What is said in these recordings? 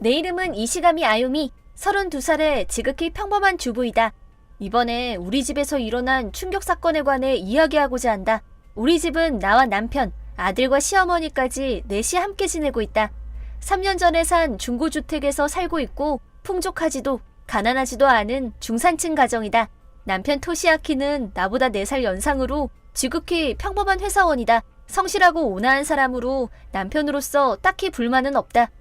내 이름은 이시가미 아유미, 32살의 지극히 평범한 주부이다. 이번에 우리 집에서 일어난 충격 사건에 관해 이야기하고자 한다. 우리 집은 나와 남편, 아들과 시어머니까지 넷이 함께 지내고 있다. 3년 전에 산 중고주택에서 살고 있고 풍족하지도 가난하지도 않은 중산층 가정이다. 남편 토시아키는 나보다 4살 연상으로 지극히 평범한 회사원이다. 성실하고 온화한 사람으로 남편으로서 딱히 불만은 없다.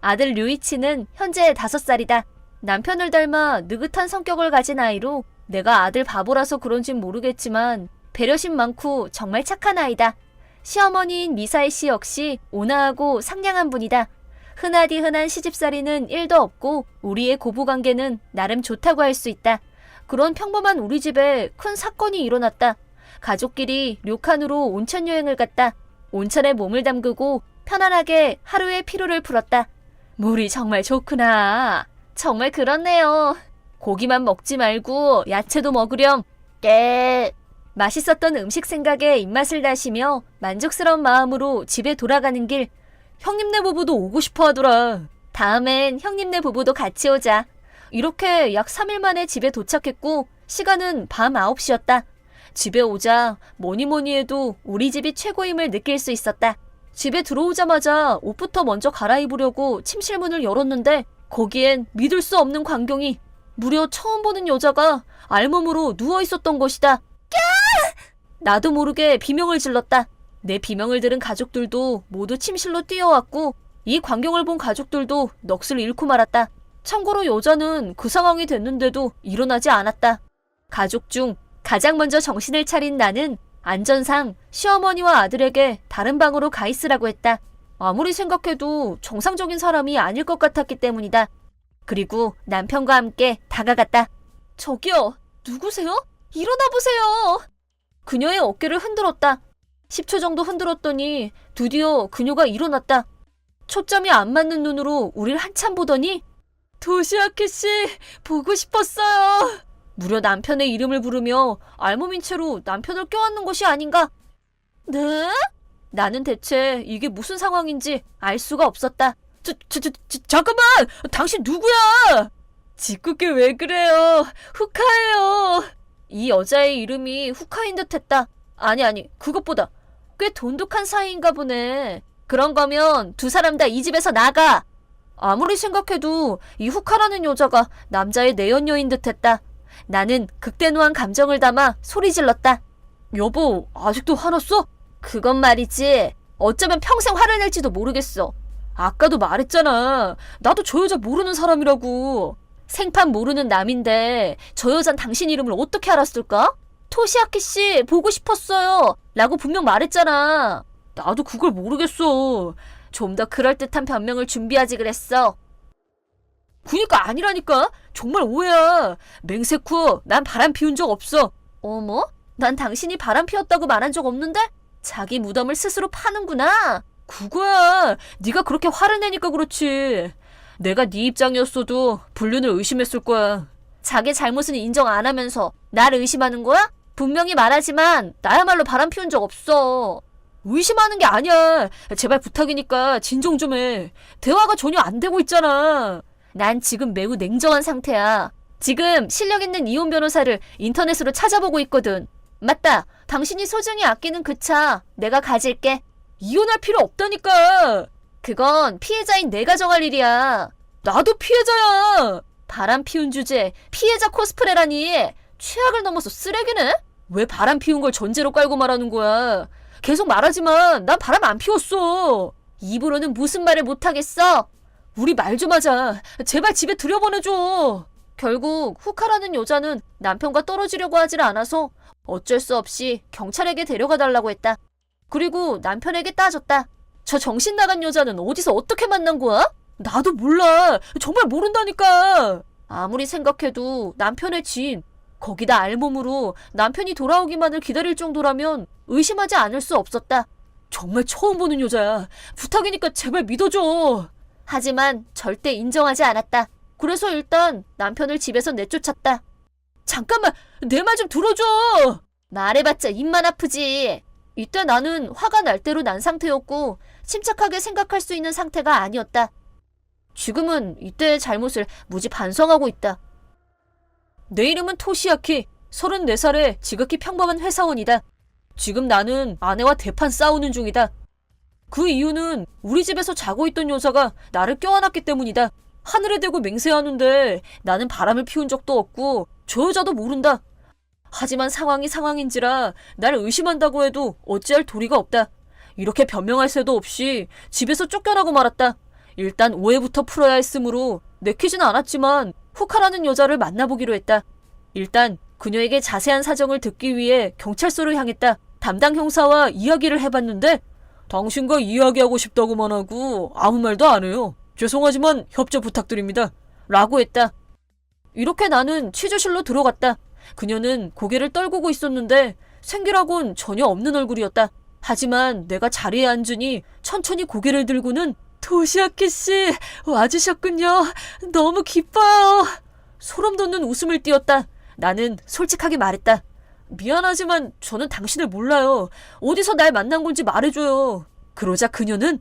아들 류이치는 현재 5살이다. 남편을 닮아 느긋한 성격을 가진 아이로 내가 아들 바보라서 그런진 모르겠지만 배려심 많고 정말 착한 아이다. 시어머니인 미사이 씨 역시 온화하고 상냥한 분이다. 흔하디 흔한 시집살이는 1도 없고 우리의 고부관계는 나름 좋다고 할 수 있다. 그런 평범한 우리 집에 큰 사건이 일어났다. 가족끼리 료칸으로 온천 여행을 갔다. 온천에 몸을 담그고 편안하게 하루의 피로를 풀었다. 물이 정말 좋구나. 정말 그렇네요. 고기만 먹지 말고 야채도 먹으렴. 깨. 맛있었던 음식 생각에 입맛을 다시며 만족스러운 마음으로 집에 돌아가는 길. 형님네 부부도 오고 싶어 하더라. 다음엔 형님네 부부도 같이 오자. 이렇게 약 3일 만에 집에 도착했고 시간은 밤 9시였다. 집에 오자 뭐니 해도 우리 집이 최고임을 느낄 수 있었다. 집에 들어오자마자 옷부터 먼저 갈아입으려고 침실문을 열었는데 거기엔 믿을 수 없는 광경이 무려 처음 보는 여자가 알몸으로 누워있었던 것이다. 나도 모르게 비명을 질렀다. 내 비명을 들은 가족들도 모두 침실로 뛰어왔고 이 광경을 본 가족들도 넋을 잃고 말았다. 참고로 여자는 그 상황이 됐는데도 일어나지 않았다. 가족 중 가장 먼저 정신을 차린 나는 안전상 시어머니와 아들에게 다른 방으로 가 있으라고 했다. 아무리 생각해도 정상적인 사람이 아닐 것 같았기 때문이다. 그리고 남편과 함께 다가갔다. 저기요, 누구세요? 일어나 보세요. 그녀의 어깨를 흔들었다. 10초 정도 흔들었더니 드디어 그녀가 일어났다. 초점이 안 맞는 눈으로 우릴 한참 보더니 도시아키 씨, 보고 싶었어요. 무려 남편의 이름을 부르며 알몸인 채로 남편을 껴안는 것이 아닌가. 네? 나는 대체 이게 무슨 상황인지 알 수가 없었다. 잠깐만! 당신 누구야? 짓궂게 왜 그래요? 후카예요. 이 여자의 이름이 후카인 듯 했다. 아니, 그것보다 꽤 돈독한 사이인가 보네. 그런 거면 두 사람 다 이 집에서 나가. 아무리 생각해도 이 후카라는 여자가 남자의 내연녀인 듯 했다. 나는 극대노한 감정을 담아 소리 질렀다. 여보, 아직도 화났어? 그건 말이지. 어쩌면 평생 화를 낼지도 모르겠어. 아까도 말했잖아. 나도 저 여자 모르는 사람이라고. 생판 모르는 남인데 저 여잔 당신 이름을 어떻게 알았을까? 토시아키 씨, 보고 싶었어요. 라고 분명 말했잖아. 나도 그걸 모르겠어. 좀 더 그럴듯한 변명을 준비하지 그랬어. 그니까 아니라니까. 정말 오해야. 맹세코 난 바람 피운 적 없어. 어머? 난 당신이 바람 피웠다고 말한 적 없는데? 자기 무덤을 스스로 파는구나. 그거야. 네가 그렇게 화를 내니까 그렇지. 내가 네 입장이었어도 불륜을 의심했을 거야. 자기 잘못은 인정 안 하면서 날 의심하는 거야? 분명히 말하지만 나야말로 바람 피운 적 없어. 의심하는 게 아니야. 제발 부탁이니까 진정 좀 해. 대화가 전혀 안 되고 있잖아. 난 지금 매우 냉정한 상태야. 지금 실력 있는 이혼 변호사를 인터넷으로 찾아보고 있거든. 맞다. 당신이 소중히 아끼는 그 차 내가 가질게. 이혼할 필요 없다니까. 그건 피해자인 내가 정할 일이야. 나도 피해자야. 바람 피운 주제 피해자 코스프레라니. 최악을 넘어서 쓰레기네? 왜 바람 피운 걸 전제로 깔고 말하는 거야? 계속 말하지만 난 바람 안 피웠어. 입으로는 무슨 말을 못하겠어? 우리 말 좀 하자. 제발 집에 들여보내줘. 결국 후카라는 여자는 남편과 떨어지려고 하질 않아서 어쩔 수 없이 경찰에게 데려가 달라고 했다. 그리고 남편에게 따졌다. 저 정신 나간 여자는 어디서 어떻게 만난 거야? 나도 몰라. 정말 모른다니까. 아무리 생각해도 남편의 지인, 거기다 알몸으로 남편이 돌아오기만을 기다릴 정도라면 의심하지 않을 수 없었다. 정말 처음 보는 여자야. 부탁이니까 제발 믿어줘. 하지만 절대 인정하지 않았다. 그래서 일단 남편을 집에서 내쫓았다. 잠깐만, 내 말 좀 들어줘. 말해봤자 입만 아프지. 이때 나는 화가 날 대로 난 상태였고 침착하게 생각할 수 있는 상태가 아니었다. 지금은 이때의 잘못을 무지 반성하고 있다. 내 이름은 토시아키, 34살의 지극히 평범한 회사원이다. 지금 나는 아내와 대판 싸우는 중이다. 그 이유는 우리 집에서 자고 있던 여자가 나를 껴안았기 때문이다. 하늘에 대고 맹세하는데 나는 바람을 피운 적도 없고 저 여자도 모른다. 하지만 상황이 상황인지라 날 의심한다고 해도 어찌할 도리가 없다. 이렇게 변명할 새도 없이 집에서 쫓겨나고 말았다. 일단 오해부터 풀어야 했으므로 내키지는 않았지만 후카라는 여자를 만나보기로 했다. 일단 그녀에게 자세한 사정을 듣기 위해 경찰서를 향했다. 담당 형사와 이야기를 해봤는데 당신과 이야기하고 싶다고만 하고 아무 말도 안 해요. 죄송하지만 협조 부탁드립니다. 라고 했다. 이렇게 나는 취조실로 들어갔다. 그녀는 고개를 떨구고 있었는데 생기라곤 전혀 없는 얼굴이었다. 하지만 내가 자리에 앉으니 천천히 고개를 들고는 토시아키 씨 와주셨군요. 너무 기뻐요. 소름 돋는 웃음을 띄웠다. 나는 솔직하게 말했다. 미안하지만 저는 당신을 몰라요. 어디서 날 만난 건지 말해줘요. 그러자 그녀는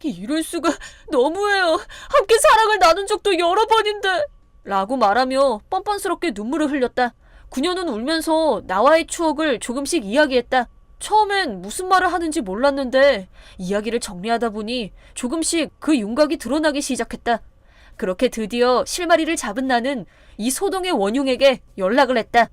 이럴 수가 너무해요. 함께 사랑을 나눈 적도 여러 번인데 라고 말하며 뻔뻔스럽게 눈물을 흘렸다. 그녀는 울면서 나와의 추억을 조금씩 이야기했다. 처음엔 무슨 말을 하는지 몰랐는데 이야기를 정리하다 보니 조금씩 그 윤곽이 드러나기 시작했다. 그렇게 드디어 실마리를 잡은 나는 이 소동의 원흉에게 연락을 했다.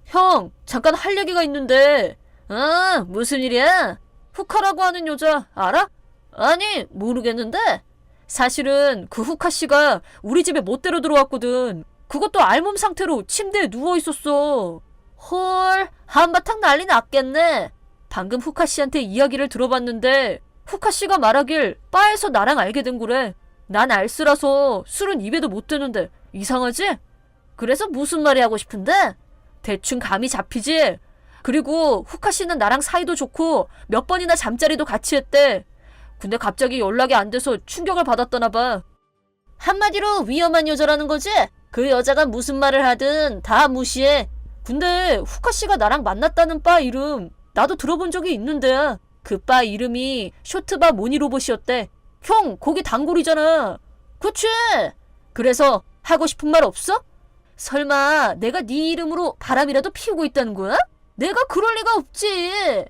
형, 잠깐 할 얘기가 있는데. 아, 무슨 일이야? 후카라고 하는 여자 알아? 아니, 모르겠는데. 사실은 그 후카 씨가 우리 집에 멋대로 들어왔거든. 그것도 알몸 상태로 침대에 누워 있었어. 헐, 한바탕 난리 났겠네. 방금 후카 씨한테 이야기를 들어봤는데 후카 씨가 말하길 바에서 나랑 알게 된 거래. 난 알쓰라서 술은 입에도 못 대는데 이상하지? 그래서 무슨 말이 하고 싶은데? 대충 감이 잡히지? 그리고 후카 씨는 나랑 사이도 좋고 몇 번이나 잠자리도 같이 했대. 근데 갑자기 연락이 안 돼서 충격을 받았더나 봐. 한마디로 위험한 여자라는 거지? 그 여자가 무슨 말을 하든 다 무시해. 근데 후카 씨가 나랑 만났다는 바 이름 나도 들어본 적이 있는데 그 바 이름이 쇼트바 모니로봇이었대. 형, 거기 단골이잖아. 그치? 그래서 하고 싶은 말 없어? 설마 내가 네 이름으로 바람이라도 피우고 있다는 거야? 내가 그럴 리가 없지.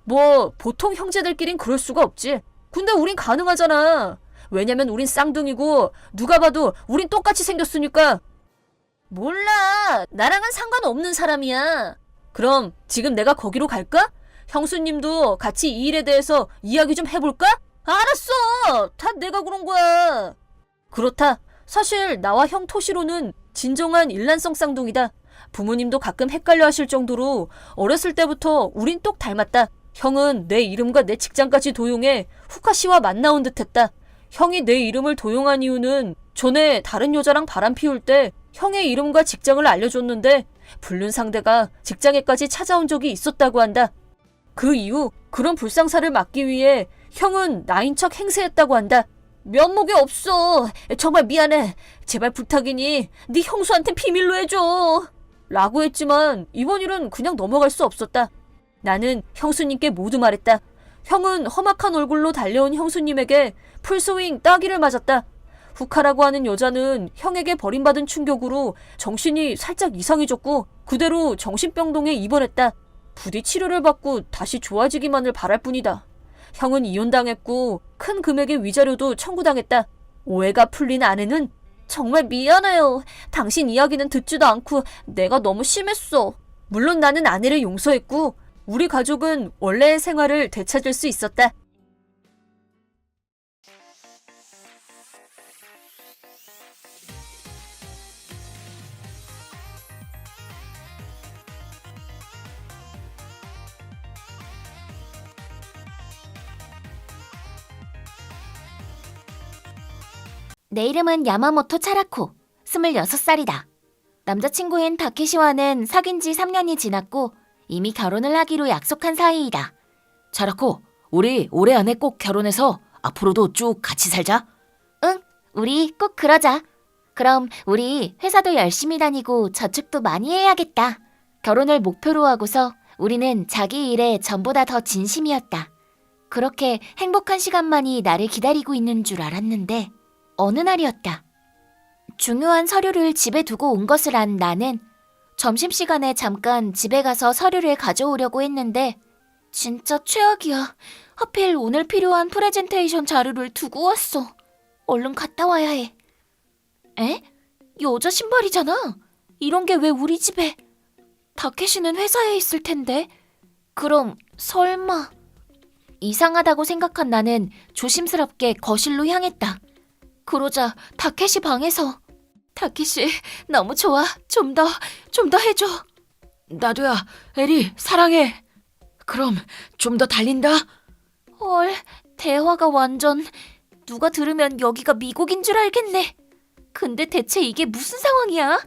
뭐 보통 형제들끼린 그럴 수가 없지. 근데 우린 가능하잖아. 왜냐면 우린 쌍둥이고 누가 봐도 우린 똑같이 생겼으니까. 몰라. 나랑은 상관없는 사람이야. 그럼 지금 내가 거기로 갈까? 형수님도 같이 이 일에 대해서 이야기 좀 해볼까? 알았어. 다 내가 그런 거야. 그렇다. 사실 나와 형 토시로는 진정한 일란성 쌍둥이다. 부모님도 가끔 헷갈려 하실 정도로 어렸을 때부터 우린 똑 닮았다. 형은 내 이름과 내 직장까지 도용해 후카 씨와 만나온 듯했다. 형이 내 이름을 도용한 이유는 전에 다른 여자랑 바람 피울 때 형의 이름과 직장을 알려줬는데 불륜 상대가 직장에까지 찾아온 적이 있었다고 한다. 그 이후 그런 불상사를 막기 위해 형은 나인 척 행세했다고 한다. 면목이 없어. 정말 미안해. 제발 부탁이니 네 형수한테 비밀로 해줘. 라고 했지만 이번 일은 그냥 넘어갈 수 없었다. 나는 형수님께 모두 말했다. 형은 험악한 얼굴로 달려온 형수님에게 풀스윙 따기를 맞았다. 후카라고 하는 여자는 형에게 버림받은 충격으로 정신이 살짝 이상해졌고 그대로 정신병동에 입원했다. 부디 치료를 받고 다시 좋아지기만을 바랄 뿐이다. 형은 이혼당했고 큰 금액의 위자료도 청구당했다. 오해가 풀린 아내는 정말 미안해요. 당신 이야기는 듣지도 않고 내가 너무 심했어. 물론 나는 아내를 용서했고 우리 가족은 원래의 생활을 되찾을 수 있었다. 내 이름은 야마모토 차라코, 26살이다. 남자친구인 다케시와는 사귄 지 3년이 지났고 이미 결혼을 하기로 약속한 사이이다. 차라코, 우리 올해 안에 꼭 결혼해서 앞으로도 쭉 같이 살자. 응, 우리 꼭 그러자. 그럼 우리 회사도 열심히 다니고 저축도 많이 해야겠다. 결혼을 목표로 하고서 우리는 자기 일에 전보다 더 진심이었다. 그렇게 행복한 시간만이 나를 기다리고 있는 줄 알았는데 어느 날이었다. 중요한 서류를 집에 두고 온 것을 안 나는 점심시간에 잠깐 집에 가서 서류를 가져오려고 했는데 진짜 최악이야. 하필 오늘 필요한 프레젠테이션 자료를 두고 왔어. 얼른 갔다 와야 해. 에? 여자 신발이잖아. 이런 게 왜 우리 집에? 다케시는 회사에 있을 텐데. 그럼 설마... 이상하다고 생각한 나는 조심스럽게 거실로 향했다. 그러자 다케시 방에서 다케시 너무 좋아. 좀 더 해줘. 나도야, 에리, 사랑해. 그럼 좀 더 달린다. 헐, 대화가 완전... 누가 들으면 여기가 미국인 줄 알겠네. 근데 대체 이게 무슨 상황이야?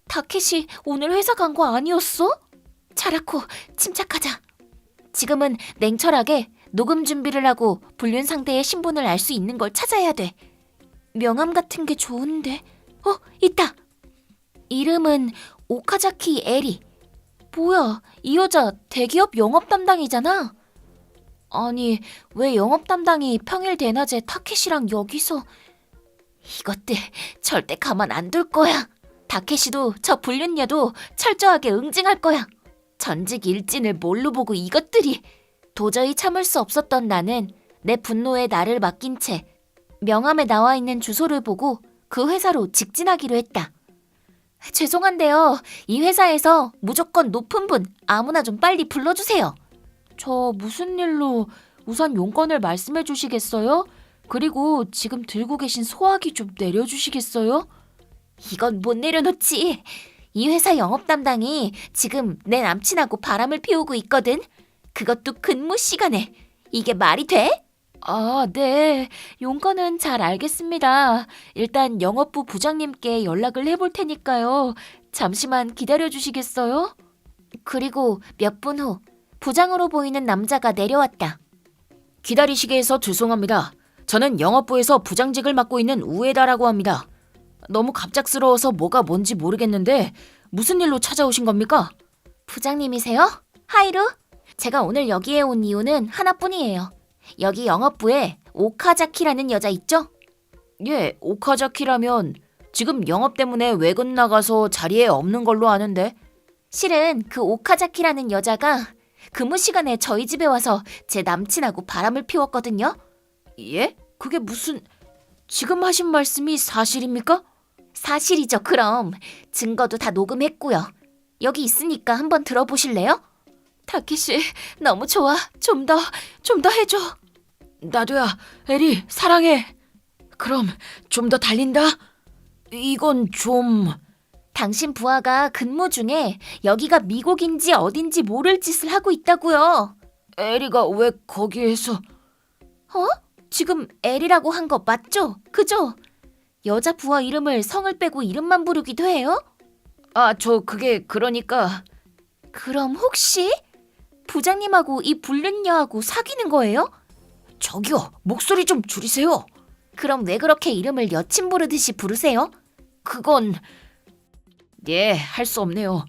다케시 오늘 회사 간 거 아니었어? 차라코, 침착하자. 지금은 냉철하게 녹음 준비를 하고 불륜 상대의 신분을 알 수 있는 걸 찾아야 돼. 명함 같은 게 좋은데... 있다. 이름은 오카자키 에리. 뭐야, 이 여자 대기업 영업 담당이잖아. 아니, 왜 영업 담당이 평일 대낮에 타케시랑 여기서... 이것들 절대 가만 안 둘 거야. 타케시도 저 불륜녀도 철저하게 응징할 거야. 전직 일진을 뭘로 보고 이것들이... 도저히 참을 수 없었던 나는 내 분노에 나를 맡긴 채 명함에 나와 있는 주소를 보고 그 회사로 직진하기로 했다. 죄송한데요. 이 회사에서 무조건 높은 분 아무나 좀 빨리 불러주세요. 저 무슨 일로 우선 용건을 말씀해 주시겠어요? 그리고 지금 들고 계신 소화기 좀 내려주시겠어요? 이건 못 내려놓지. 이 회사 영업 담당이 지금 내 남친하고 바람을 피우고 있거든. 그것도 근무 시간에. 이게 말이 돼? 아, 네. 용건은 잘 알겠습니다. 일단 영업부 부장님께 연락을 해볼 테니까요. 잠시만 기다려주시겠어요? 그리고 몇 분 후 부장으로 보이는 남자가 내려왔다. 기다리시게 해서 죄송합니다. 저는 영업부에서 부장직을 맡고 있는 우에다라고 합니다. 너무 갑작스러워서 뭐가 뭔지 모르겠는데 무슨 일로 찾아오신 겁니까? 부장님이세요? 하이루? 제가 오늘 여기에 온 이유는 하나뿐이에요. 여기 영업부에 오카자키라는 여자 있죠? 예, 오카자키라면 지금 영업 때문에 외근 나가서 자리에 없는 걸로 아는데. 실은 그 오카자키라는 여자가 근무 시간에 저희 집에 와서 제 남친하고 바람을 피웠거든요. 예? 그게 무슨... 지금 하신 말씀이 사실입니까? 사실이죠. 그럼 증거도 다 녹음했고요. 여기 있으니까 한번 들어보실래요? 타케시 너무 좋아. 좀 더 해줘. 나도야, 에리, 사랑해. 그럼 좀 더 달린다. 이건 좀... 당신 부하가 근무 중에 여기가 미국인지 어딘지 모를 짓을 하고 있다고요. 에리가 왜 거기에서... 지금 엘이라고 한 거 맞죠? 그죠? 여자 부하 이름을 성을 빼고 이름만 부르기도 해요? 아, 저 그게 그러니까... 그럼 혹시 부장님하고 이 불륜녀하고 사귀는 거예요? 저기요, 목소리 좀 줄이세요. 그럼 왜 그렇게 이름을 여친 부르듯이 부르세요? 그건... 예, 할 수 없네요.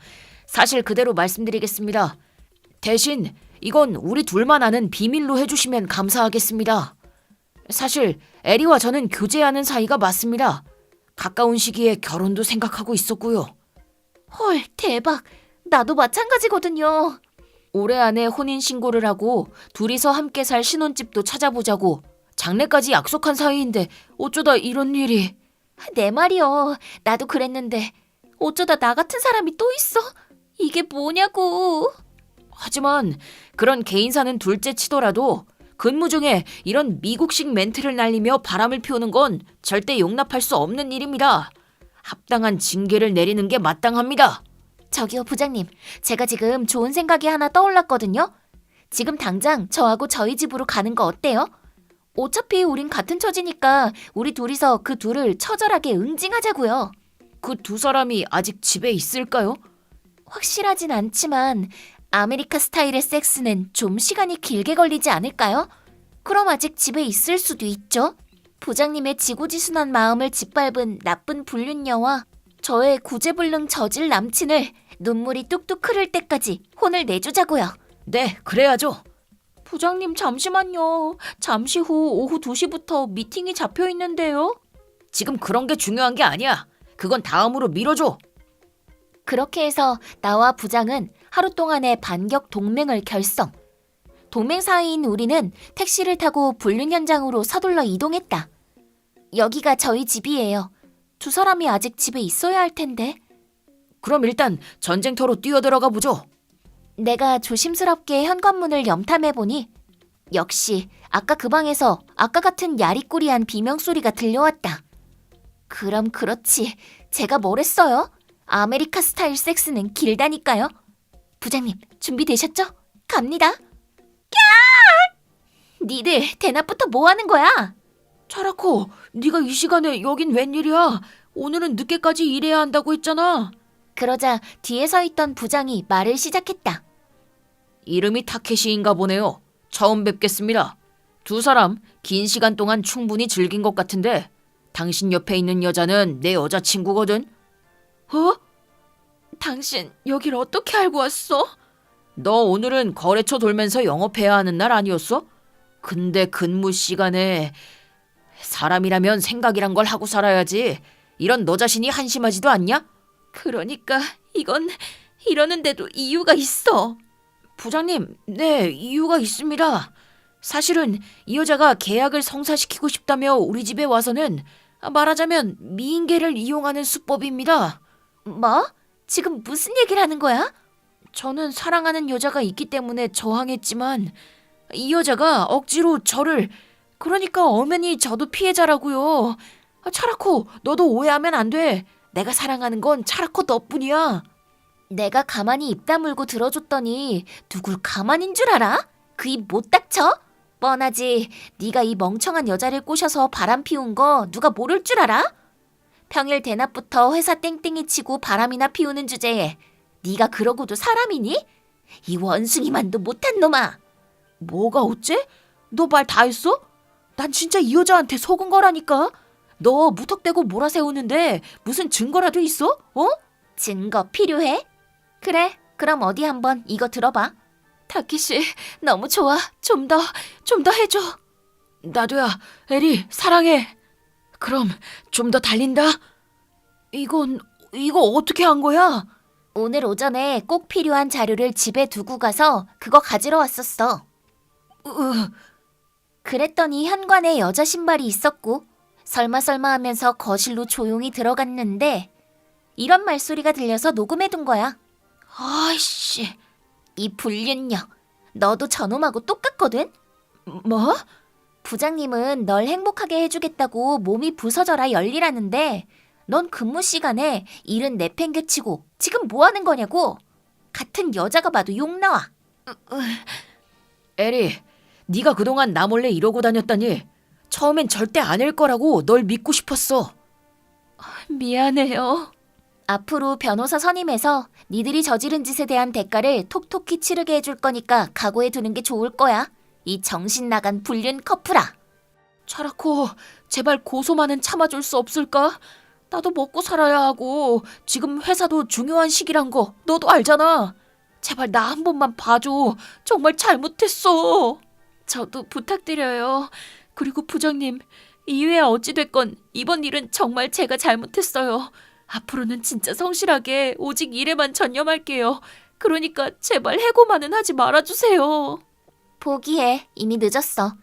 사실 그대로 말씀드리겠습니다. 대신 이건 우리 둘만 아는 비밀로 해주시면 감사하겠습니다. 사실 에리와 저는 교제하는 사이가 맞습니다. 가까운 시기에 결혼도 생각하고 있었고요. 헐, 대박. 나도 마찬가지거든요. 올해 안에 혼인신고를 하고 둘이서 함께 살 신혼집도 찾아보자고 장래까지 약속한 사이인데 어쩌다 이런 일이... 내 말이요. 나도 그랬는데 어쩌다 나 같은 사람이 또 있어? 이게 뭐냐고. 하지만 그런 개인사는 둘째 치더라도 근무 중에 이런 미국식 멘트를 날리며 바람을 피우는 건 절대 용납할 수 없는 일입니다. 합당한 징계를 내리는 게 마땅합니다. 저기요, 부장님. 제가 지금 좋은 생각이 하나 떠올랐거든요. 지금 당장 저하고 저희 집으로 가는 거 어때요? 어차피 우린 같은 처지니까 우리 둘이서 그 둘을 처절하게 응징하자고요. 그 두 사람이 아직 집에 있을까요? 확실하진 않지만 아메리카 스타일의 섹스는 좀 시간이 길게 걸리지 않을까요? 그럼 아직 집에 있을 수도 있죠. 부장님의 지고지순한 마음을 짓밟은 나쁜 불륜녀와 저의 구제불능 저질 남친을 눈물이 뚝뚝 흐를 때까지 혼을 내주자고요. 네, 그래야죠. 부장님 잠시만요. 잠시 후 오후 2시부터 미팅이 잡혀 있는데요. 지금 그런 게 중요한 게 아니야. 그건 다음으로 미뤄줘. 그렇게 해서 나와 부장은 하루 동안의 반격 동맹을 결성. 동맹 사이인 우리는 택시를 타고 불륜 현장으로 서둘러 이동했다. 여기가 저희 집이에요. 두 사람이 아직 집에 있어야 할 텐데. 그럼 일단 전쟁터로 뛰어들어가 보죠. 내가 조심스럽게 현관문을 염탐해보니 역시 아까 그 방에서 아까 같은 야리꾸리한 비명소리가 들려왔다. 그럼 그렇지. 제가 뭘 했어요? 아메리카 스타일 섹스는 길다니까요. 부장님, 준비되셨죠? 갑니다. 니들 대낮부터 뭐 하는 거야? 차라코, 네가 이 시간에 여긴 웬일이야? 오늘은 늦게까지 일해야 한다고 했잖아. 그러자 뒤에 서 있던 부장이 말을 시작했다. 이름이 타케시인가 보네요. 처음 뵙겠습니다. 두 사람 긴 시간 동안 충분히 즐긴 것 같은데 당신 옆에 있는 여자는 내 여자친구거든. 어? 당신 여길 어떻게 알고 왔어? 너 오늘은 거래처 돌면서 영업해야 하는 날 아니었어? 근데 근무 시간에 사람이라면 생각이란 걸 하고 살아야지. 이런 너 자신이 한심하지도 않냐? 그러니까 이건 이러는데도 이유가 있어. 부장님, 네, 이유가 있습니다. 사실은 이 여자가 계약을 성사시키고 싶다며 우리 집에 와서는 말하자면 미인계를 이용하는 수법입니다. 뭐? 지금 무슨 얘기를 하는 거야? 저는 사랑하는 여자가 있기 때문에 저항했지만 이 여자가 억지로 저를, 그러니까 엄연히 저도 피해자라고요. 차라코, 너도 오해하면 안 돼. 내가 사랑하는 건 차라코 너뿐이야. 내가 가만히 입 다물고 들어줬더니 누굴 가만인 줄 알아? 그 입 못 닥쳐? 뻔하지. 네가 이 멍청한 여자를 꼬셔서 바람 피운 거 누가 모를 줄 알아? 평일 대낮부터 회사 땡땡이 치고 바람이나 피우는 주제에 네가 그러고도 사람이니? 이 원숭이만도 못한 놈아. 뭐가 어째? 너 말 다 했어? 난 진짜 이 여자한테 속은 거라니까. 너 무턱대고 몰아세우는데 무슨 증거라도 있어? 어? 증거 필요해? 그래, 그럼 어디 한번 이거 들어봐. 타키씨, 너무 좋아. 좀 더 해줘. 나도야, 에리, 사랑해. 그럼 좀 더 달린다. 이거 어떻게 한 거야? 오늘 오전에 꼭 필요한 자료를 집에 두고 가서 그거 가지러 왔었어. 그랬더니 현관에 여자 신발이 있었고 설마 하면서 거실로 조용히 들어갔는데 이런 말소리가 들려서 녹음해둔 거야. 아이씨. 이 불륜녀, 너도 저놈하고 똑같거든? 뭐? 부장님은 널 행복하게 해주겠다고 몸이 부서져라 열리라는데 넌 근무 시간에 일은 내팽개치고 지금 뭐 하는 거냐고. 같은 여자가 봐도 욕 나와. 에리, 네가 그동안 나 몰래 이러고 다녔다니. 처음엔 절대 아닐 거라고 널 믿고 싶었어. 미안해요. 앞으로 변호사 선임해서 니들이 저지른 짓에 대한 대가를 톡톡히 치르게 해줄 거니까 각오해 두는 게 좋을 거야. 이 정신 나간 불륜 커플아. 차라코, 제발 고소만은 참아줄 수 없을까? 나도 먹고 살아야 하고 지금 회사도 중요한 시기란 거 너도 알잖아. 제발 나 한 번만 봐줘. 정말 잘못했어. 저도 부탁드려요. 그리고 부장님, 이후에 어찌됐건 이번 일은 정말 제가 잘못했어요. 앞으로는 진짜 성실하게 오직 일에만 전념할게요. 그러니까 제발 해고만은 하지 말아주세요. 포기해. 이미 늦었어.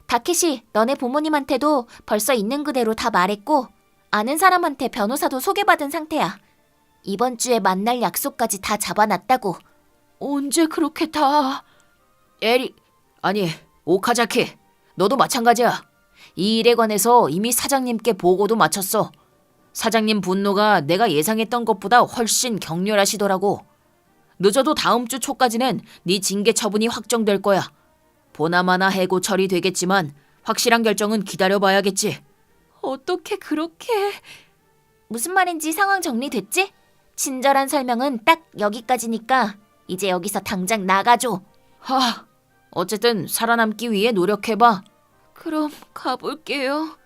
다케시, 너네 부모님한테도 벌써 있는 그대로 다 말했고 아는 사람한테 변호사도 소개받은 상태야. 이번 주에 만날 약속까지 다 잡아놨다고. 언제 그렇게 다... 에리, 아니 오카자키, 너도 마찬가지야. 이 일에 관해서 이미 사장님께 보고도 마쳤어. 사장님 분노가 내가 예상했던 것보다 훨씬 격렬하시더라고. 늦어도 다음 주 초까지는 네 징계 처분이 확정될 거야. 보나마나 해고 처리되겠지만 확실한 결정은 기다려봐야겠지. 어떻게 그렇게... 무슨 말인지 상황 정리됐지? 친절한 설명은 딱 여기까지니까 이제 여기서 당장 나가줘. 어쨌든 살아남기 위해 노력해봐. 그럼 가볼게요.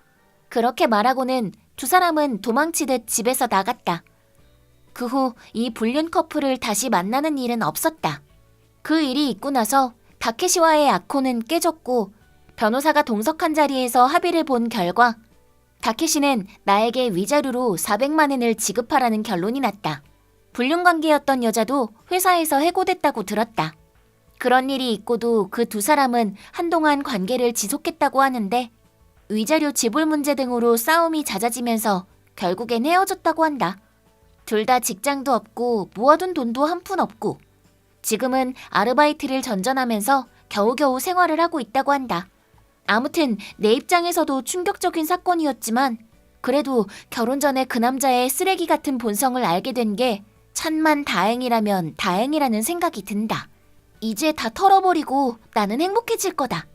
그렇게 말하고는 두 사람은 도망치듯 집에서 나갔다. 그 후 이 불륜 커플을 다시 만나는 일은 없었다. 그 일이 있고 나서 다케시와의 아코는 깨졌고 변호사가 동석한 자리에서 합의를 본 결과 다케시는 나에게 위자료로 400만 엔을 지급하라는 결론이 났다. 불륜관계였던 여자도 회사에서 해고됐다고 들었다. 그런 일이 있고도 그 두 사람은 한동안 관계를 지속했다고 하는데 위자료 지불 문제 등으로 싸움이 잦아지면서 결국엔 헤어졌다고 한다. 둘 다 직장도 없고 모아둔 돈도 한 푼 없고 지금은 아르바이트를 전전하면서 겨우겨우 생활을 하고 있다고 한다. 아무튼 내 입장에서도 충격적인 사건이었지만 그래도 결혼 전에 그 남자의 쓰레기 같은 본성을 알게 된 게 천만 다행이라면 다행이라는 생각이 든다. 이제 다 털어버리고 나는 행복해질 거다.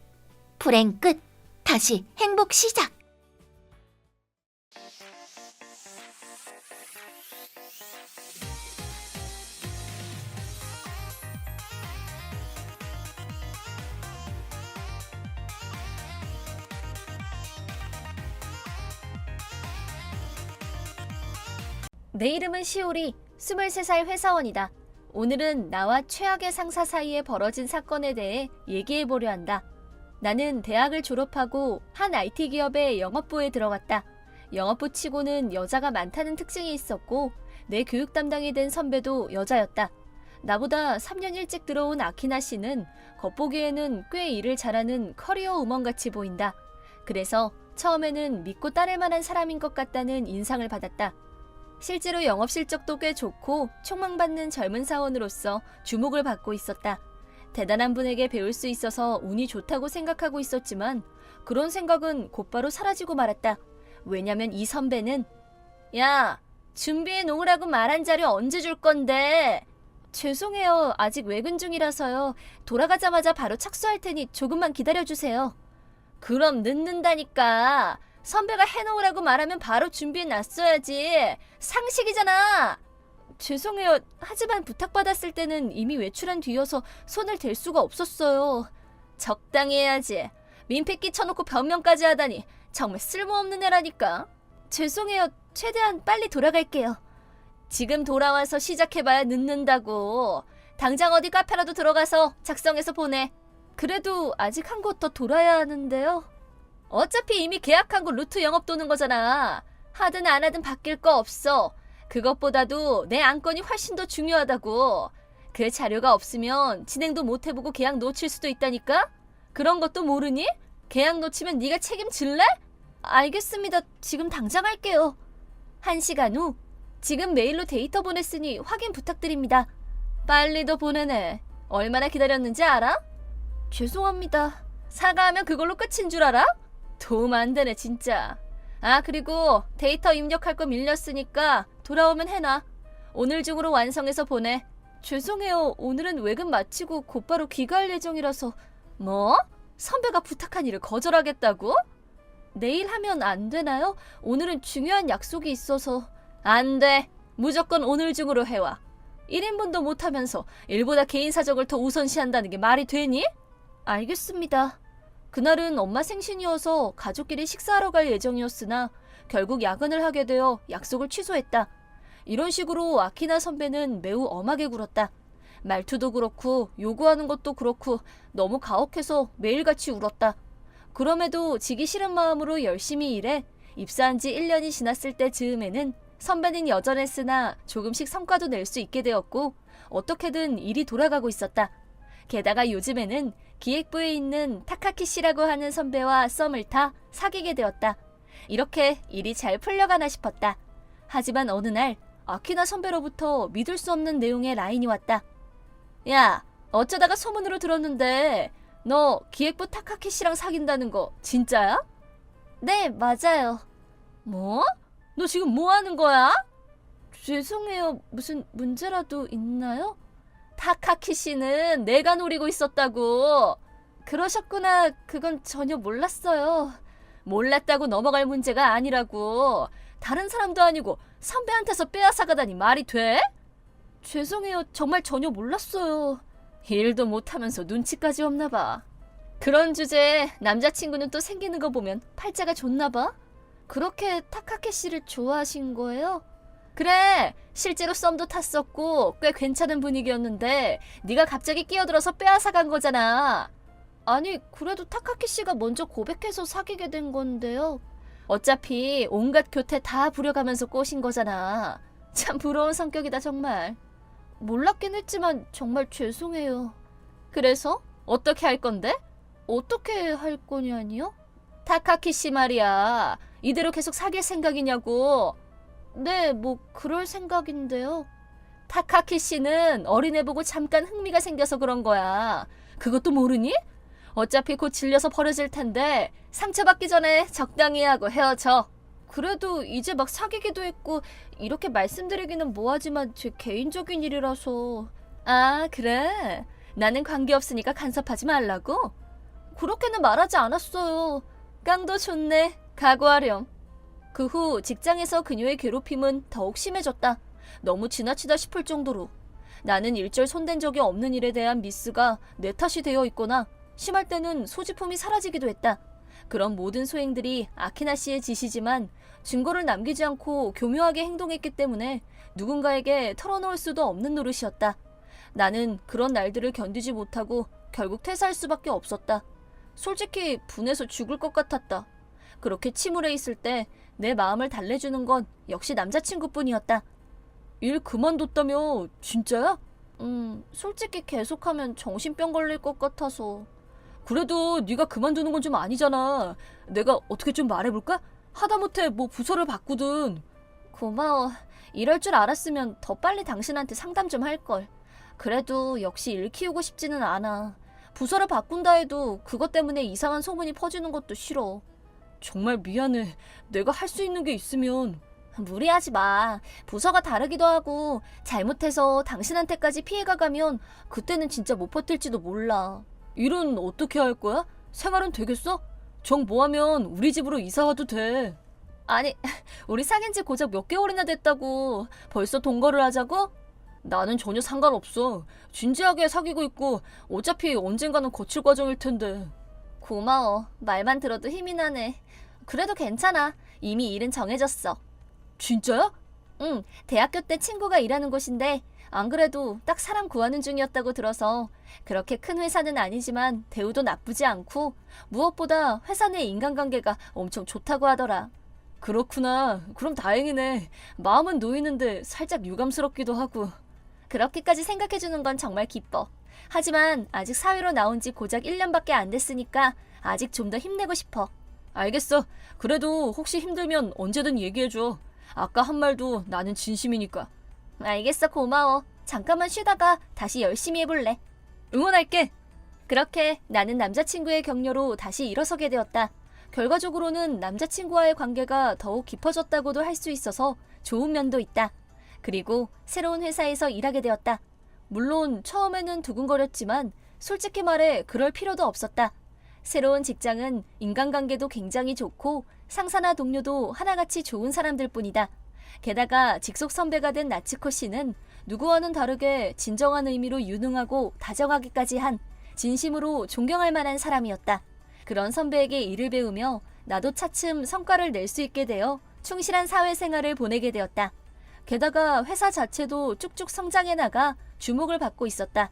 불행 끝. 다시 행복 시작. 내 이름은 시오리, 23살 회사원이다. 오늘은 나와 최악의 상사 사이에 벌어진 사건에 대해 얘기해보려 한다. 나는 대학을 졸업하고 한 IT 기업의 영업부에 들어갔다. 영업부 치고는 여자가 많다는 특징이 있었고 내 교육 담당이 된 선배도 여자였다. 나보다 3년 일찍 들어온 아키나 씨는 겉보기에는 꽤 일을 잘하는 커리어 우먼같이 보인다. 그래서 처음에는 믿고 따를 만한 사람인 것 같다는 인상을 받았다. 실제로 영업 실적도 꽤 좋고 촉망받는 젊은 사원으로서 주목을 받고 있었다. 대단한 분에게 배울 수 있어서 운이 좋다고 생각하고 있었지만 그런 생각은 곧바로 사라지고 말았다. 왜냐면 이 선배는 야, 준비해 놓으라고 말한 자료 언제 줄 건데? 죄송해요. 아직 외근 중이라서요. 돌아가자마자 바로 착수할 테니 조금만 기다려주세요. 그럼 늦는다니까. 선배가 해놓으라고 말하면 바로 준비해 놨어야지. 상식이잖아. 죄송해요. 하지만 부탁받았을 때는 이미 외출한 뒤여서 손을 댈 수가 없었어요. 적당히 해야지. 민폐 끼쳐놓고 변명까지 하다니 정말 쓸모없는 애라니까. 죄송해요. 최대한 빨리 돌아갈게요. 지금 돌아와서 시작해봐야 늦는다고. 당장 어디 카페라도 들어가서 작성해서 보내. 그래도 아직 한 곳 더 돌아야 하는데요. 어차피 이미 계약한 곳 루트 영업 도는 거잖아. 하든 안 하든 바뀔 거 없어. 그것보다도 내 안건이 훨씬 더 중요하다고. 그 자료가 없으면 진행도 못 해보고 계약 놓칠 수도 있다니까? 그런 것도 모르니? 계약 놓치면 네가 책임질래? 알겠습니다. 지금 당장 할게요. 1시간 후. 지금 메일로 데이터 보냈으니 확인 부탁드립니다. 빨리도 보내네. 얼마나 기다렸는지 알아? 죄송합니다. 사과하면 그걸로 끝인 줄 알아? 도움 안 되네 진짜. 아, 그리고 데이터 입력할 거 밀렸으니까 돌아오면 해놔. 오늘 중으로 완성해서 보내. 죄송해요. 오늘은 외근 마치고 곧바로 귀가할 예정이라서. 뭐? 선배가 부탁한 일을 거절하겠다고? 내일 하면 안 되나요? 오늘은 중요한 약속이 있어서. 안 돼. 무조건 오늘 중으로 해와. 1인분도 못하면서 일보다 개인 사정을 더 우선시한다는 게 말이 되니? 알겠습니다. 그날은 엄마 생신이어서 가족끼리 식사하러 갈 예정이었으나 결국 야근을 하게 되어 약속을 취소했다. 이런 식으로 아키나 선배는 매우 엄하게 굴었다. 말투도 그렇고 요구하는 것도 그렇고 너무 가혹해서 매일같이 울었다. 그럼에도 지기 싫은 마음으로 열심히 일해 입사한 지 1년이 지났을 때 즈음에는 선배는 여전했으나 조금씩 성과도 낼 수 있게 되었고 어떻게든 일이 돌아가고 있었다. 게다가 요즘에는 기획부에 있는 타카키 씨라고 하는 선배와 썸을 타 사귀게 되었다. 이렇게 일이 잘 풀려가나 싶었다. 하지만 어느 날 아키나 선배로부터 믿을 수 없는 내용의 라인이 왔다. 야, 어쩌다가 소문으로 들었는데 너 기획부 타카키 씨랑 사귄다는 거 진짜야? 네, 맞아요. 뭐? 너 지금 뭐 하는 거야? 죄송해요. 무슨 문제라도 있나요? 타카키 씨는 내가 노리고 있었다고. 그러셨구나. 그건 전혀 몰랐어요. 몰랐다고 넘어갈 문제가 아니라고. 다른 사람도 아니고 선배한테서 빼앗아가다니 말이 돼? 죄송해요. 정말 전혀 몰랐어요. 일도 못하면서 눈치까지 없나 봐. 그런 주제에 남자친구는 또 생기는 거 보면 팔자가 좋나 봐. 그렇게 타카키 씨를 좋아하신 거예요? 그래, 실제로 썸도 탔었고 꽤 괜찮은 분위기였는데 네가 갑자기 끼어들어서 빼앗아간 거잖아. 아니, 그래도 타카키 씨가 먼저 고백해서 사귀게 된 건데요. 어차피 온갖 교태 다 부려가면서 꼬신 거잖아. 참 부러운 성격이다 정말. 몰랐긴 했지만 정말 죄송해요. 그래서 어떻게 할 건데? 어떻게 할 거냐니요? 타카키 씨 말이야. 이대로 계속 사귈 생각이냐고. 네, 뭐 그럴 생각인데요. 타카키 씨는 어린애 보고 잠깐 흥미가 생겨서 그런 거야. 그것도 모르니? 어차피 곧 질려서 버려질 텐데 상처받기 전에 적당히 하고 헤어져. 그래도 이제 막 사귀기도 했고 이렇게 말씀드리기는 뭐하지만 제 개인적인 일이라서. 아, 그래? 나는 관계없으니까 간섭하지 말라고? 그렇게는 말하지 않았어요. 깡도 좋네. 각오하렴. 그 후 직장에서 그녀의 괴롭힘은 더욱 심해졌다. 너무 지나치다 싶을 정도로. 나는 일절 손댄 적이 없는 일에 대한 미스가 내 탓이 되어 있거나 심할 때는 소지품이 사라지기도 했다. 그런 모든 소행들이 아키나 씨의 짓이지만 증거를 남기지 않고 교묘하게 행동했기 때문에 누군가에게 털어놓을 수도 없는 노릇이었다. 나는 그런 날들을 견디지 못하고 결국 퇴사할 수밖에 없었다. 솔직히 분해서 죽을 것 같았다. 그렇게 침울해 있을 때 내 마음을 달래주는 건 역시 남자친구뿐이었다. 일 그만뒀다며? 진짜야? 솔직히 계속하면 정신병 걸릴 것 같아서. 그래도 네가 그만두는 건 좀 아니잖아. 내가 어떻게 좀 말해볼까? 하다못해 뭐 부서를 바꾸든. 고마워. 이럴 줄 알았으면 더 빨리 당신한테 상담 좀 할걸. 그래도 역시 일 키우고 싶지는 않아. 부서를 바꾼다 해도 그것 때문에 이상한 소문이 퍼지는 것도 싫어. 정말 미안해. 내가 할 수 있는 게 있으면. 무리하지 마. 부서가 다르기도 하고 잘못해서 당신한테까지 피해가 가면 그때는 진짜 못 버틸지도 몰라. 일은 어떻게 할 거야? 생활은 되겠어? 정 뭐하면 우리 집으로 이사 와도 돼. 아니, 우리 사귄 지 고작 몇 개월이나 됐다고. 벌써 동거를 하자고? 나는 전혀 상관없어. 진지하게 사귀고 있고 어차피 언젠가는 거칠 과정일 텐데. 고마워. 말만 들어도 힘이 나네. 그래도 괜찮아. 이미 일은 정해졌어. 진짜야? 응, 대학교 때 친구가 일하는 곳인데 안 그래도 딱 사람 구하는 중이었다고 들어서. 그렇게 큰 회사는 아니지만 대우도 나쁘지 않고 무엇보다 회사 내 인간관계가 엄청 좋다고 하더라. 그렇구나. 그럼 다행이네. 마음은 놓이는데 살짝 유감스럽기도 하고. 그렇게까지 생각해주는 건 정말 기뻐. 하지만 아직 사회로 나온 지 고작 1년밖에 안 됐으니까 아직 좀 더 힘내고 싶어. 알겠어. 그래도 혹시 힘들면 언제든 얘기해줘. 아까 한 말도 나는 진심이니까. 알겠어. 고마워. 잠깐만 쉬다가 다시 열심히 해볼래. 응원할게. 그렇게 나는 남자친구의 격려로 다시 일어서게 되었다. 결과적으로는 남자친구와의 관계가 더욱 깊어졌다고도 할 수 있어서 좋은 면도 있다. 그리고 새로운 회사에서 일하게 되었다. 물론 처음에는 두근거렸지만 솔직히 말해 그럴 필요도 없었다. 새로운 직장은 인간관계도 굉장히 좋고 상사나 동료도 하나같이 좋은 사람들 뿐이다. 게다가 직속 선배가 된 나츠코 씨는 누구와는 다르게 진정한 의미로 유능하고 다정하기까지 한 진심으로 존경할 만한 사람이었다. 그런 선배에게 일을 배우며 나도 차츰 성과를 낼 수 있게 되어 충실한 사회생활을 보내게 되었다. 게다가 회사 자체도 쭉쭉 성장해 나가 주목을 받고 있었다.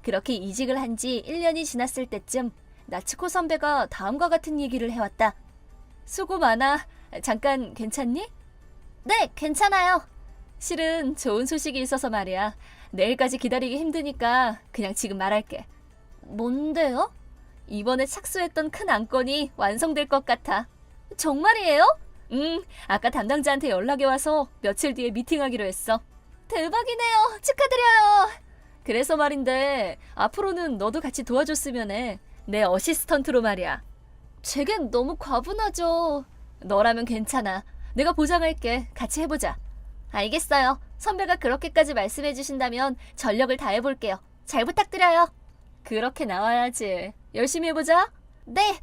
그렇게 이직을 한 지 1년이 지났을 때쯤 나츠코 선배가 다음과 같은 얘기를 해왔다. 수고 많아. 잠깐 괜찮니? 네, 괜찮아요. 실은 좋은 소식이 있어서 말이야. 내일까지 기다리기 힘드니까 그냥 지금 말할게. 뭔데요? 이번에 착수했던 큰 안건이 완성될 것 같아. 정말이에요? 아까 담당자한테 연락이 와서 며칠 뒤에 미팅하기로 했어. 대박이네요. 축하드려요. 그래서 말인데 앞으로는 너도 같이 도와줬으면 해. 내 어시스턴트로 말이야. 제겐 너무 과분하죠. 너라면 괜찮아. 내가 보장할게. 같이 해보자. 알겠어요. 선배가 그렇게까지 말씀해 주신다면 전력을 다해볼게요. 잘 부탁드려요. 그렇게 나와야지. 열심히 해보자. 네.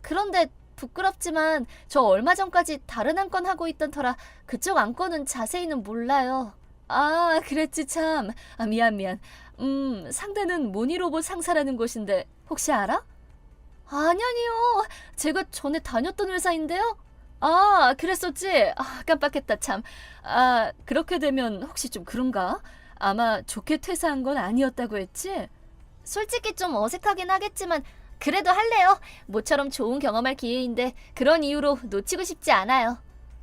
그런데 부끄럽지만 저 얼마 전까지 다른 안건 하고 있던 터라 그쪽 안건은 자세히는 몰라요. 그랬지 참. 미안. 상대는 모니로봇 상사라는 곳인데 혹시 알아? 아니요. 제가 전에 다녔던 회사인데요. 그랬었지? 깜빡했다 참. 그렇게 되면 혹시 좀 그런가? 아마 좋게 퇴사한 건 아니었다고 했지? 솔직히 좀 어색하긴 하겠지만 그래도 할래요. 모처럼 좋은 경험할 기회인데 그런 이유로 놓치고 싶지 않아요.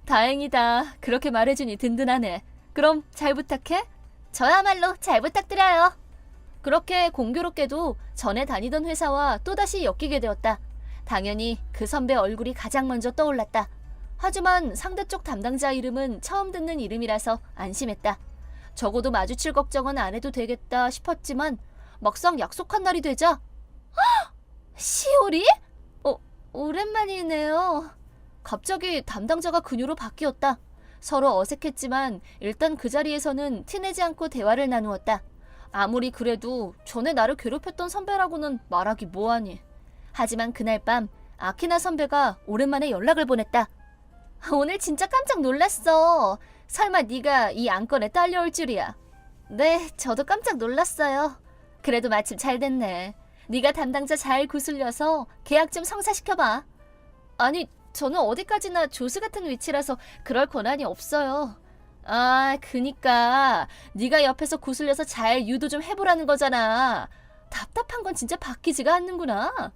다행이다. 그렇게 말해주니 든든하네. 그럼 잘 부탁해. 저야말로 잘 부탁드려요. 그렇게 공교롭게도 전에 다니던 회사와 또다시 엮이게 되었다. 당연히 그 선배 얼굴이 가장 먼저 떠올랐다. 하지만 상대 쪽 담당자 이름은 처음 듣는 이름이라서 안심했다. 적어도 마주칠 걱정은 안 해도 되겠다 싶었지만 막상 약속한 날이 되자 시오리? 오랜만이네요. 갑자기 담당자가 그녀로 바뀌었다. 서로 어색했지만 일단 그 자리에서는 티내지 않고 대화를 나누었다. 아무리 그래도 전에 나를 괴롭혔던 선배라고는 말하기 뭐하니. 하지만 그날 밤 아키나 선배가 오랜만에 연락을 보냈다. 오늘 진짜 깜짝 놀랐어. 설마 네가 이 안건에 딸려올 줄이야. 네, 저도 깜짝 놀랐어요. 그래도 마침 잘 됐네. 네가 담당자 잘 구슬려서 계약 좀 성사시켜봐. 아니, 저는 어디까지나 조수 같은 위치라서 그럴 권한이 없어요. 아, 그니까 네가 옆에서 구슬려서 잘 유도 좀 해보라는 거잖아. 답답한 건 진짜 바뀌지가 않는구나.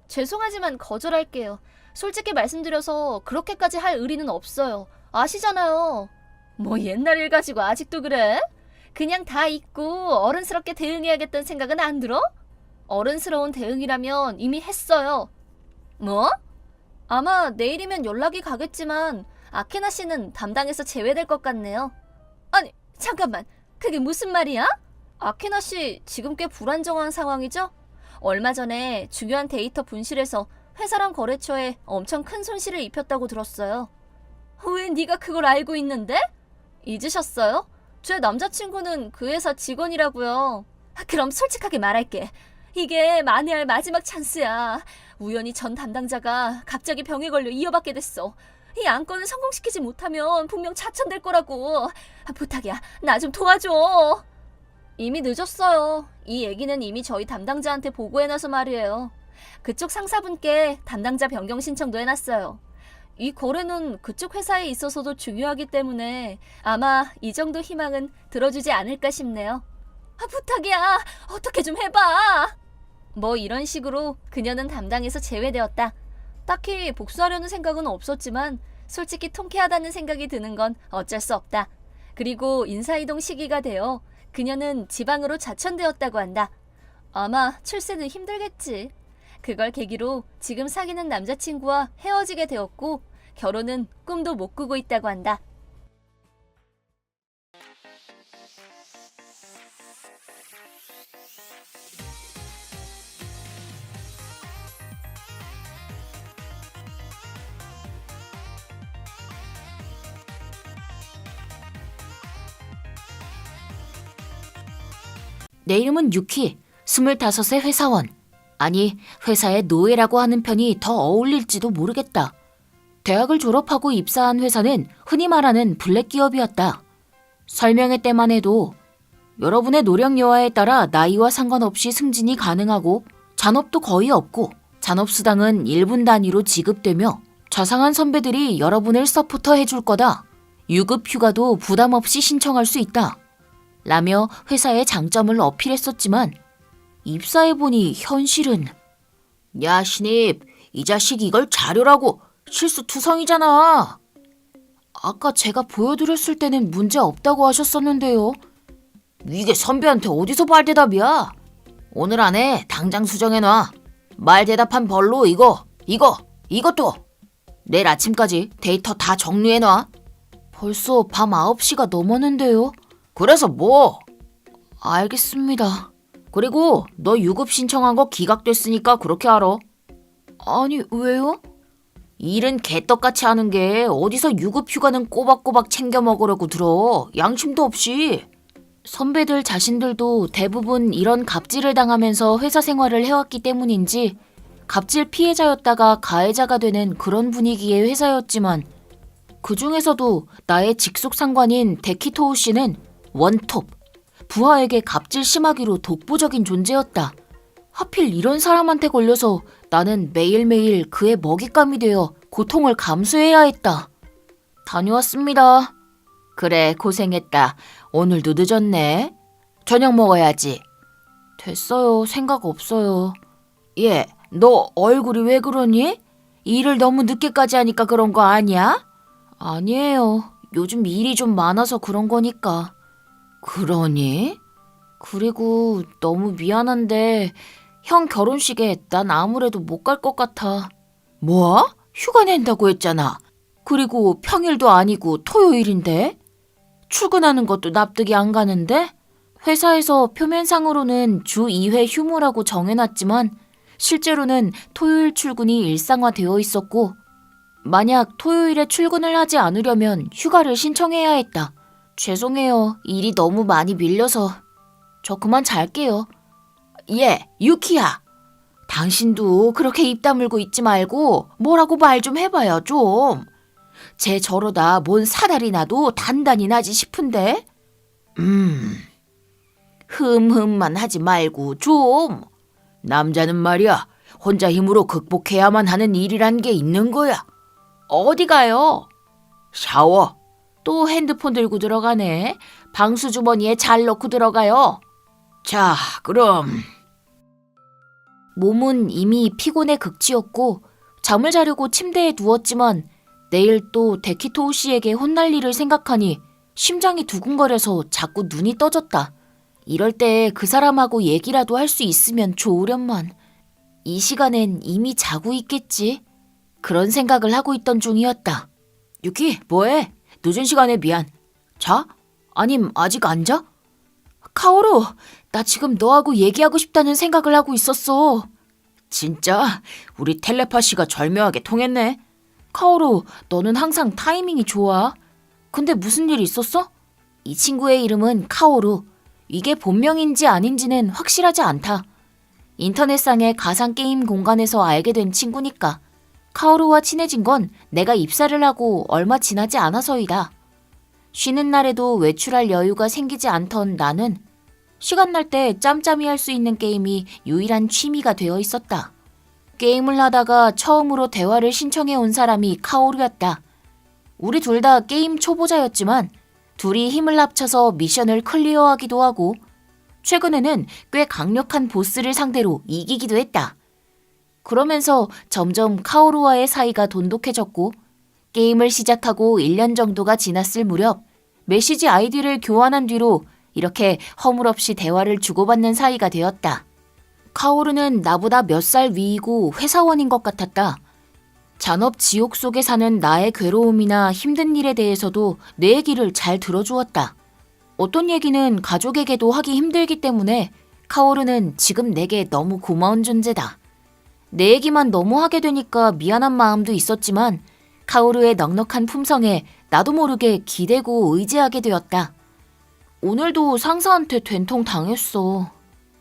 죄송하지만 거절할게요. 솔직히 말씀드려서 그렇게까지 할 의리는 없어요. 아시잖아요. 뭐 옛날 일 가지고 아직도 그래? 그냥 다 잊고 어른스럽게 대응해야겠다는 생각은 안 들어? 어른스러운 대응이라면 이미 했어요. 뭐? 아마 내일이면 연락이 가겠지만 아키나 씨는 담당에서 제외될 것 같네요. 아니, 잠깐만. 그게 무슨 말이야? 아키나 씨 지금 꽤 불안정한 상황이죠? 얼마 전에 중요한 데이터 분실에서 회사랑 거래처에 엄청 큰 손실을 입혔다고 들었어요. 왜 네가 그걸 알고 있는데? 잊으셨어요? 제 남자친구는 그 회사 직원이라고요. 그럼 솔직하게 말할게. 이게 만회할 마지막 찬스야. 우연히 전 담당자가 갑자기 병에 걸려 이어받게 됐어. 이 안건을 성공시키지 못하면 분명 자천될 거라고. 부탁이야, 나 좀 도와줘. 이미 늦었어요. 이 얘기는 이미 저희 담당자한테 보고해놔서 말이에요. 그쪽 상사분께 담당자 변경 신청도 해놨어요. 이 거래는 그쪽 회사에 있어서도 중요하기 때문에 아마 이 정도 희망은 들어주지 않을까 싶네요. 부탁이야, 어떻게 좀 해봐. 뭐 이런 식으로 그녀는 담당에서 제외되었다. 딱히 복수하려는 생각은 없었지만 솔직히 통쾌하다는 생각이 드는 건 어쩔 수 없다. 그리고 인사이동 시기가 되어 그녀는 지방으로 자천되었다고 한다. 아마 출세는 힘들겠지. 그걸 계기로 지금 사귀는 남자친구와 헤어지게 되었고 결혼은 꿈도 못 꾸고 있다고 한다. 내 이름은 유키, 25세 회사원. 아니, 회사의 노예라고 하는 편이 더 어울릴지도 모르겠다. 대학을 졸업하고 입사한 회사는 흔히 말하는 블랙 기업이었다. 설명회 때만 해도 여러분의 노력 여하에 따라 나이와 상관없이 승진이 가능하고 잔업도 거의 없고 잔업수당은 1분 단위로 지급되며 자상한 선배들이 여러분을 서포터 해줄 거다. 유급 휴가도 부담 없이 신청할 수 있다. 라며 회사의 장점을 어필했었지만 입사해보니 현실은 야 신입, 이 자식 이걸 자료라고 실수투성이잖아. 아까 제가 보여드렸을 때는 문제 없다고 하셨었는데요. 이게 선배한테 어디서 말대답이야? 오늘 안에 당장 수정해놔. 말대답한 벌로 이것도 내일 아침까지 데이터 다 정리해놔. 벌써 밤 9시가 넘었는데요. 그래서 뭐? 알겠습니다. 그리고 너 유급 신청한 거 기각됐으니까 그렇게 알아. 아니, 왜요? 일은 개떡같이 하는 게 어디서 유급 휴가는 꼬박꼬박 챙겨 먹으려고 들어. 양심도 없이. 선배들 자신들도 대부분 이런 갑질을 당하면서 회사 생활을 해왔기 때문인지 갑질 피해자였다가 가해자가 되는 그런 분위기의 회사였지만 그 중에서도 나의 직속 상관인 데키토우 씨는 원톱, 부하에게 갑질 심하기로 독보적인 존재였다. 하필 이런 사람한테 걸려서 나는 매일매일 그의 먹잇감이 되어 고통을 감수해야 했다. 다녀왔습니다. 그래, 고생했다. 오늘도 늦었네. 저녁 먹어야지. 됐어요. 생각 없어요. 예, 너 얼굴이 왜 그러니? 일을 너무 늦게까지 하니까 그런 거 아니야? 아니에요. 요즘 일이 좀 많아서 그런 거니까. 그러니? 그리고 너무 미안한데 형 결혼식에 난 아무래도 못 갈 것 같아. 뭐? 휴가 낸다고 했잖아. 그리고 평일도 아니고 토요일인데? 출근하는 것도 납득이 안 가는데? 회사에서 표면상으로는 주 2회 휴무라고 정해놨지만 실제로는 토요일 출근이 일상화되어 있었고 만약 토요일에 출근을 하지 않으려면 휴가를 신청해야 했다. 죄송해요. 일이 너무 많이 밀려서. 저 그만 잘게요. 예, 유키야. 당신도 그렇게 입 다물고 있지 말고 뭐라고 말 좀 해봐요, 좀. 쟤 저러다 뭔 사달이 나도 단단히 나지 싶은데. 흠흠만 하지 말고 좀. 남자는 말이야, 혼자 힘으로 극복해야만 하는 일이란 게 있는 거야. 어디 가요? 샤워. 또 핸드폰 들고 들어가네. 방수 주머니에 잘 넣고 들어가요. 자, 그럼. 몸은 이미 피곤에 극치였고 잠을 자려고 침대에 누웠지만 내일 또 데키토우 씨에게 혼날 일을 생각하니 심장이 두근거려서 자꾸 눈이 떠졌다. 이럴 때 그 사람하고 얘기라도 할 수 있으면 좋으련만. 이 시간엔 이미 자고 있겠지. 그런 생각을 하고 있던 중이었다. 유키, 뭐해? 늦은 시간에 미안. 자? 아님 아직 안 자? 카오루, 나 지금 너하고 얘기하고 싶다는 생각을 하고 있었어. 진짜? 우리 텔레파시가 절묘하게 통했네. 카오루, 너는 항상 타이밍이 좋아. 근데 무슨 일 있었어? 이 친구의 이름은 카오루. 이게 본명인지 아닌지는 확실하지 않다. 인터넷상의 가상게임 공간에서 알게 된 친구니까. 카오루와 친해진 건 내가 입사를 하고 얼마 지나지 않아서이다. 쉬는 날에도 외출할 여유가 생기지 않던 나는 시간 날 때 짬짬이 할 수 있는 게임이 유일한 취미가 되어 있었다. 게임을 하다가 처음으로 대화를 신청해 온 사람이 카오루였다. 우리 둘 다 게임 초보자였지만 둘이 힘을 합쳐서 미션을 클리어하기도 하고 최근에는 꽤 강력한 보스를 상대로 이기기도 했다. 그러면서 점점 카오루와의 사이가 돈독해졌고 게임을 시작하고 1년 정도가 지났을 무렵 메시지 아이디를 교환한 뒤로 이렇게 허물없이 대화를 주고받는 사이가 되었다. 카오루는 나보다 몇 살 위이고 회사원인 것 같았다. 잔업 지옥 속에 사는 나의 괴로움이나 힘든 일에 대해서도 내 얘기를 잘 들어주었다. 어떤 얘기는 가족에게도 하기 힘들기 때문에 카오루는 지금 내게 너무 고마운 존재다. 내 얘기만 너무 하게 되니까 미안한 마음도 있었지만 카오루의 넉넉한 품성에 나도 모르게 기대고 의지하게 되었다. 오늘도 상사한테 된통 당했어.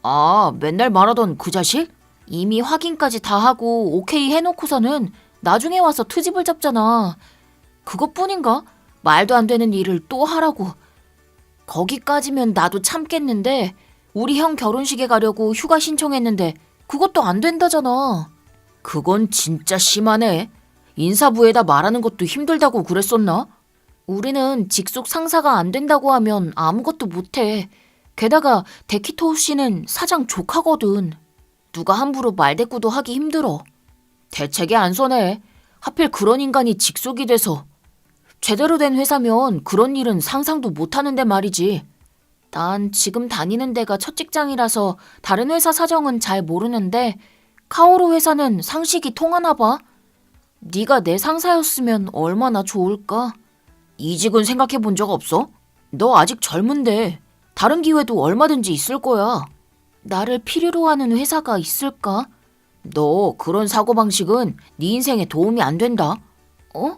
아, 맨날 말하던 그 자식? 이미 확인까지 다 하고 오케이 해놓고서는 나중에 와서 트집을 잡잖아. 그것뿐인가? 말도 안 되는 일을 또 하라고. 거기까지면 나도 참겠는데 우리 형 결혼식에 가려고 휴가 신청했는데 그것도 안 된다잖아. 그건 진짜 심하네. 인사부에다 말하는 것도 힘들다고 그랬었나? 우리는 직속 상사가 안 된다고 하면 아무것도 못해. 게다가 데키토우 씨는 사장 조카거든. 누가 함부로 말대꾸도 하기 힘들어. 대책이 안 서네. 하필 그런 인간이 직속이 돼서. 제대로 된 회사면 그런 일은 상상도 못하는데 말이지. 난 지금 다니는 데가 첫 직장이라서 다른 회사 사정은 잘 모르는데 카오루 회사는 상식이 통하나 봐. 네가 내 상사였으면 얼마나 좋을까? 이직은 생각해 본 적 없어? 너 아직 젊은데 다른 기회도 얼마든지 있을 거야. 나를 필요로 하는 회사가 있을까? 너 그런 사고방식은 네 인생에 도움이 안 된다. 어?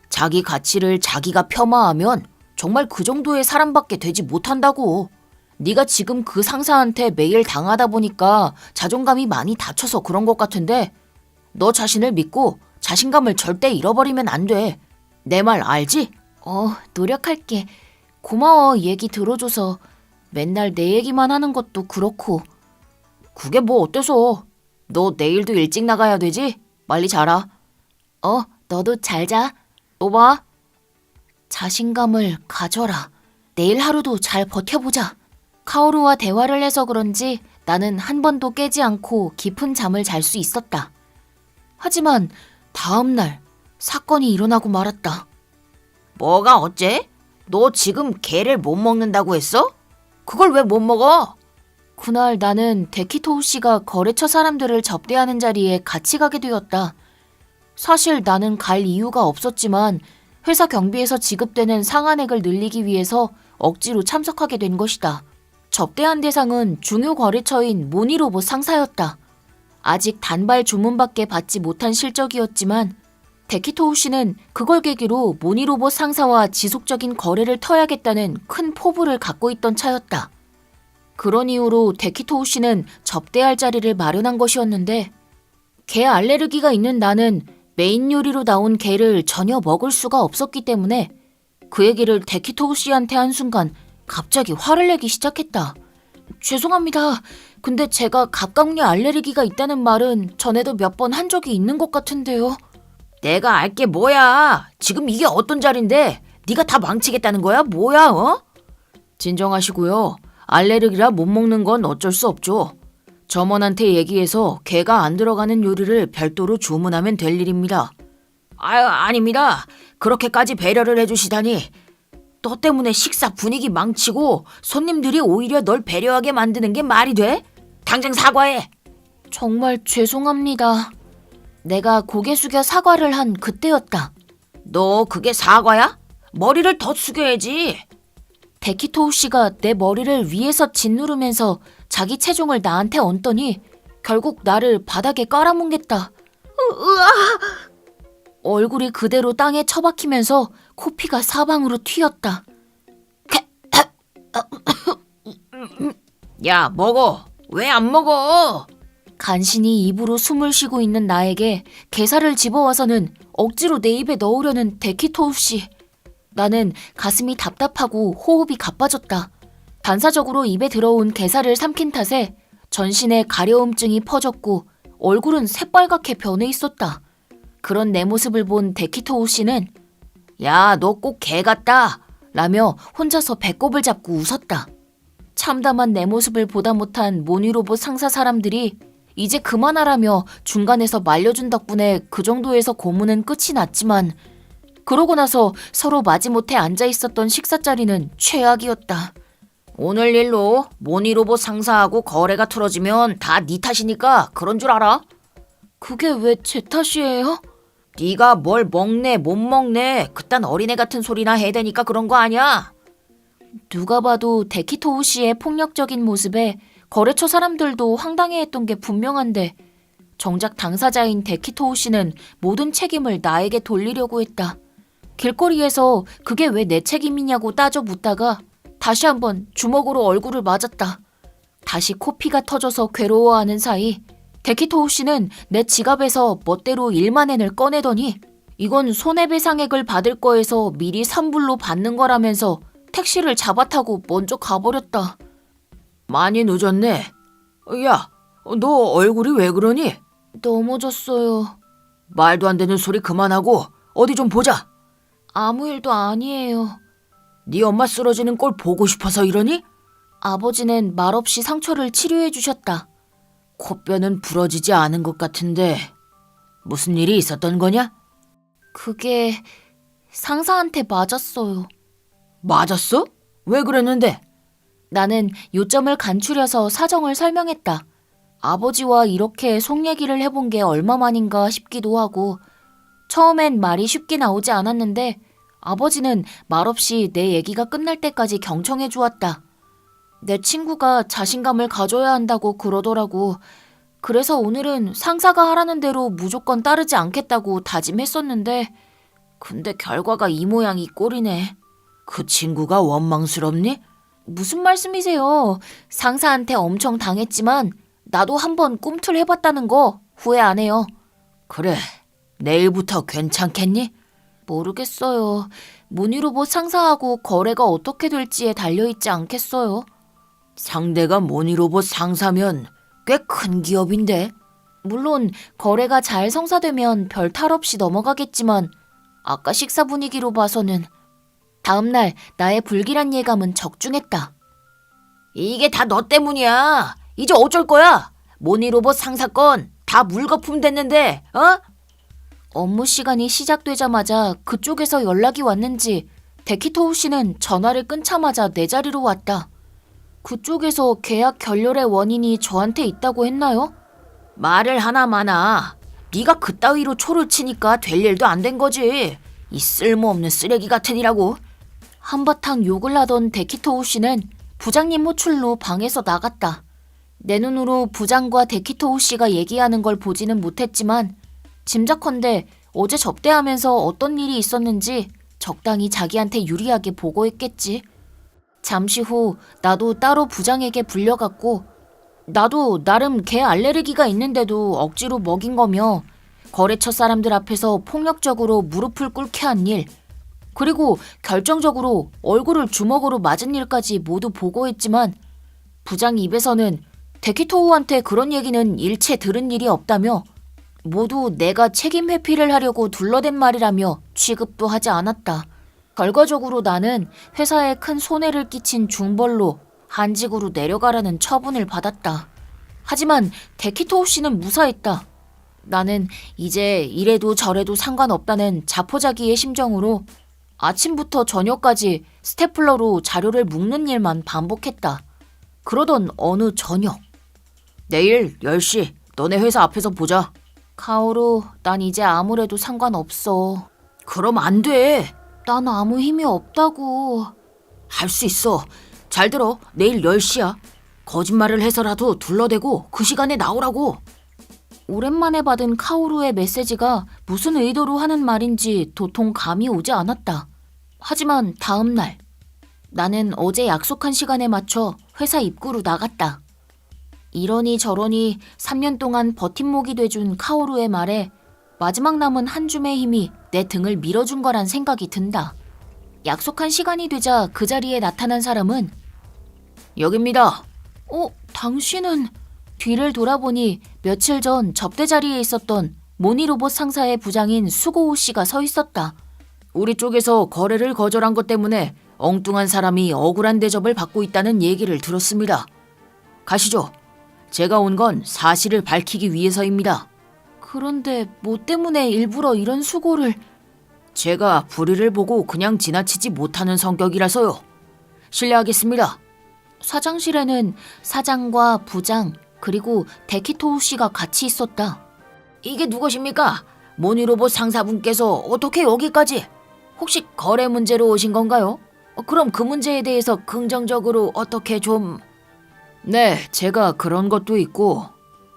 자기 가치를 자기가 폄하하면 정말 그 정도의 사람밖에 되지 못한다고. 네가 지금 그 상사한테 매일 당하다 보니까 자존감이 많이 다쳐서 그런 것 같은데 너 자신을 믿고 자신감을 절대 잃어버리면 안 돼. 내 말 알지? 노력할게. 고마워, 얘기 들어줘서. 맨날 내 얘기만 하는 것도 그렇고. 그게 뭐 어때서. 너 내일도 일찍 나가야 되지? 빨리 자라. 너도 잘 자. 또 봐. 자신감을 가져라. 내일 하루도 잘 버텨보자. 카오루와 대화를 해서 그런지 나는 한 번도 깨지 않고 깊은 잠을 잘 수 있었다. 하지만 다음 날 사건이 일어나고 말았다. 뭐가 어째? 너 지금 게를 못 먹는다고 했어? 그걸 왜 못 먹어? 그날 나는 데키토우 씨가 거래처 사람들을 접대하는 자리에 같이 가게 되었다. 사실 나는 갈 이유가 없었지만 회사 경비에서 지급되는 상한액을 늘리기 위해서 억지로 참석하게 된 것이다. 접대한 대상은 중요 거래처인 모니로봇 상사였다. 아직 단발 주문밖에 받지 못한 실적이었지만 데키토우 씨는 그걸 계기로 모니로봇 상사와 지속적인 거래를 터야겠다는 큰 포부를 갖고 있던 차였다. 그런 이유로 데키토우 씨는 접대할 자리를 마련한 것이었는데 게 알레르기가 있는 나는 메인 요리로 나온 게를 전혀 먹을 수가 없었기 때문에 그 얘기를 데키토우 씨한테 한 순간 갑자기 화를 내기 시작했다. 죄송합니다. 근데 제가 갑각류 알레르기가 있다는 말은 전에도 몇 번 한 적이 있는 것 같은데요. 내가 알게 뭐야. 지금 이게 어떤 자리인데 네가 다 망치겠다는 거야? 뭐야, 어? 진정하시고요. 알레르기라 못 먹는 건 어쩔 수 없죠. 점원한테 얘기해서 게가 안 들어가는 요리를 별도로 주문하면 될 일입니다. 아유, 아닙니다. 그렇게까지 배려를 해주시다니. 너 때문에 식사 분위기 망치고 손님들이 오히려 널 배려하게 만드는 게 말이 돼? 당장 사과해. 정말 죄송합니다. 내가 고개 숙여 사과를 한 그때였다. 너 그게 사과야? 머리를 더 숙여야지. 데키토우 씨가 내 머리를 위에서 짓누르면서 자기 체중을 나한테 얹더니 결국 나를 바닥에 깔아뭉갰다. 얼굴이 그대로 땅에 처박히면서 코피가 사방으로 튀었다. 야, 먹어. 왜 안 먹어? 간신히 입으로 숨을 쉬고 있는 나에게 게살을 집어와서는 억지로 내 입에 넣으려는 데키토우 씨. 나는 가슴이 답답하고 호흡이 가빠졌다. 반사적으로 입에 들어온 게살을 삼킨 탓에 전신에 가려움증이 퍼졌고 얼굴은 새빨갛게 변해 있었다. 그런 내 모습을 본 데키토우 씨는 야, 너 꼭 개 같다. 라며 혼자서 배꼽을 잡고 웃었다. 참담한 내 모습을 보다 못한 모니로봇 상사 사람들이 이제 그만하라며 중간에서 말려준 덕분에 그 정도에서 고문은 끝이 났지만 그러고 나서 서로 마지못해 앉아있었던 식사 자리는 최악이었다. 오늘 일로 모니로봇 상사하고 거래가 틀어지면 다 네 탓이니까 그런 줄 알아? 그게 왜 제 탓이에요? 네가 뭘 먹네 못 먹네 그딴 어린애 같은 소리나 해대니까 그런 거 아니야? 누가 봐도 데키토우 씨의 폭력적인 모습에 거래처 사람들도 황당해했던 게 분명한데 정작 당사자인 데키토우 씨는 모든 책임을 나에게 돌리려고 했다. 길거리에서 그게 왜 내 책임이냐고 따져 묻다가 다시 한번 주먹으로 얼굴을 맞았다. 다시 코피가 터져서 괴로워하는 사이 데키토우 씨는 내 지갑에서 멋대로 1만 엔을 꺼내더니 이건 손해배상액을 받을 거에서 미리 선불로 받는 거라면서 택시를 잡아타고 먼저 가버렸다. 많이 늦었네. 야, 너 얼굴이 왜 그러니? 넘어졌어요. 말도 안 되는 소리 그만하고 어디 좀 보자. 아무 일도 아니에요. 네 엄마 쓰러지는 꼴 보고 싶어서 이러니? 아버지는 말없이 상처를 치료해 주셨다. 코뼈는 부러지지 않은 것 같은데 무슨 일이 있었던 거냐? 그게 상사한테 맞았어요. 맞았어? 왜 그랬는데? 나는 요점을 간추려서 사정을 설명했다. 아버지와 이렇게 속 얘기를 해본 게 얼마만인가 싶기도 하고 처음엔 말이 쉽게 나오지 않았는데 아버지는 말없이 내 얘기가 끝날 때까지 경청해 주었다. 내 친구가 자신감을 가져야 한다고 그러더라고. 그래서 오늘은 상사가 하라는 대로 무조건 따르지 않겠다고 다짐했었는데 근데 결과가 이 모양 이 꼴이네. 그 친구가 원망스럽니? 무슨 말씀이세요? 상사한테 엄청 당했지만 나도 한번 꿈틀 해봤다는 거 후회 안 해요. 그래, 내일부터 괜찮겠니? 모르겠어요. 모니로봇 상사하고 거래가 어떻게 될지에 달려있지 않겠어요? 상대가 모니로봇 상사면 꽤 큰 기업인데? 물론 거래가 잘 성사되면 별 탈 없이 넘어가겠지만 아까 식사 분위기로 봐서는 다음날 나의 불길한 예감은 적중했다. 이게 다 너 때문이야. 이제 어쩔 거야? 모니로봇 상사건 다 물거품 됐는데, 어? 업무 시간이 시작되자마자 그쪽에서 연락이 왔는지 데키토우 씨는 전화를 끊자마자 내 자리로 왔다. 그쪽에서 계약 결렬의 원인이 저한테 있다고 했나요? 말을 하나 마나. 네가 그따위로 초를 치니까 될 일도 안 된 거지. 이 쓸모없는 쓰레기 같은 이라고. 한바탕 욕을 하던 데키토우 씨는 부장님 호출로 방에서 나갔다. 내 눈으로 부장과 데키토우 씨가 얘기하는 걸 보지는 못했지만 짐작컨대 어제 접대하면서 어떤 일이 있었는지 적당히 자기한테 유리하게 보고했겠지. 잠시 후 나도 따로 부장에게 불려갔고 나도 나름 개 알레르기가 있는데도 억지로 먹인 거며 거래처 사람들 앞에서 폭력적으로 무릎을 꿇게 한 일, 그리고 결정적으로 얼굴을 주먹으로 맞은 일까지 모두 보고했지만 부장 입에서는 데키토우한테 그런 얘기는 일체 들은 일이 없다며 모두 내가 책임 회피를 하려고 둘러댄 말이라며 취급도 하지 않았다. 결과적으로 나는 회사에 큰 손해를 끼친 중벌로 한직으로 내려가라는 처분을 받았다. 하지만 데키토우 씨는 무사했다. 나는 이제 이래도 저래도 상관없다는 자포자기의 심정으로 아침부터 저녁까지 스테플러로 자료를 묶는 일만 반복했다. 그러던 어느 저녁. 내일 10시 너네 회사 앞에서 보자. 카오루, 난 이제 아무래도 상관없어. 그럼 안 돼. 난 아무 힘이 없다고. 할 수 있어. 잘 들어. 내일 10시야. 거짓말을 해서라도 둘러대고 그 시간에 나오라고. 오랜만에 받은 카오루의 메시지가 무슨 의도로 하는 말인지 도통 감이 오지 않았다. 하지만 다음 날 나는 어제 약속한 시간에 맞춰 회사 입구로 나갔다. 이러니 저러니 3년 동안 버팀목이 돼준 카오루의 말에 마지막 남은 한 줌의 힘이 내 등을 밀어준 거란 생각이 든다. 약속한 시간이 되자 그 자리에 나타난 사람은 여깁니다. 당신은... 뒤를 돌아보니 며칠 전 접대 자리에 있었던 모니로봇 상사의 부장인 수고우 씨가 서 있었다. 우리 쪽에서 거래를 거절한 것 때문에 엉뚱한 사람이 억울한 대접을 받고 있다는 얘기를 들었습니다. 가시죠. 제가 온 건 사실을 밝히기 위해서입니다. 그런데 뭐 때문에 일부러 이런 수고를... 제가 불의를 보고 그냥 지나치지 못하는 성격이라서요. 실례하겠습니다. 사장실에는 사장과 부장 그리고 데키토우 씨가 같이 있었다. 이게 누구십니까? 모니로봇 상사분께서 어떻게 여기까지? 혹시 거래 문제로 오신 건가요? 그럼 그 문제에 대해서 긍정적으로 어떻게 좀... 네, 제가 그런 것도 있고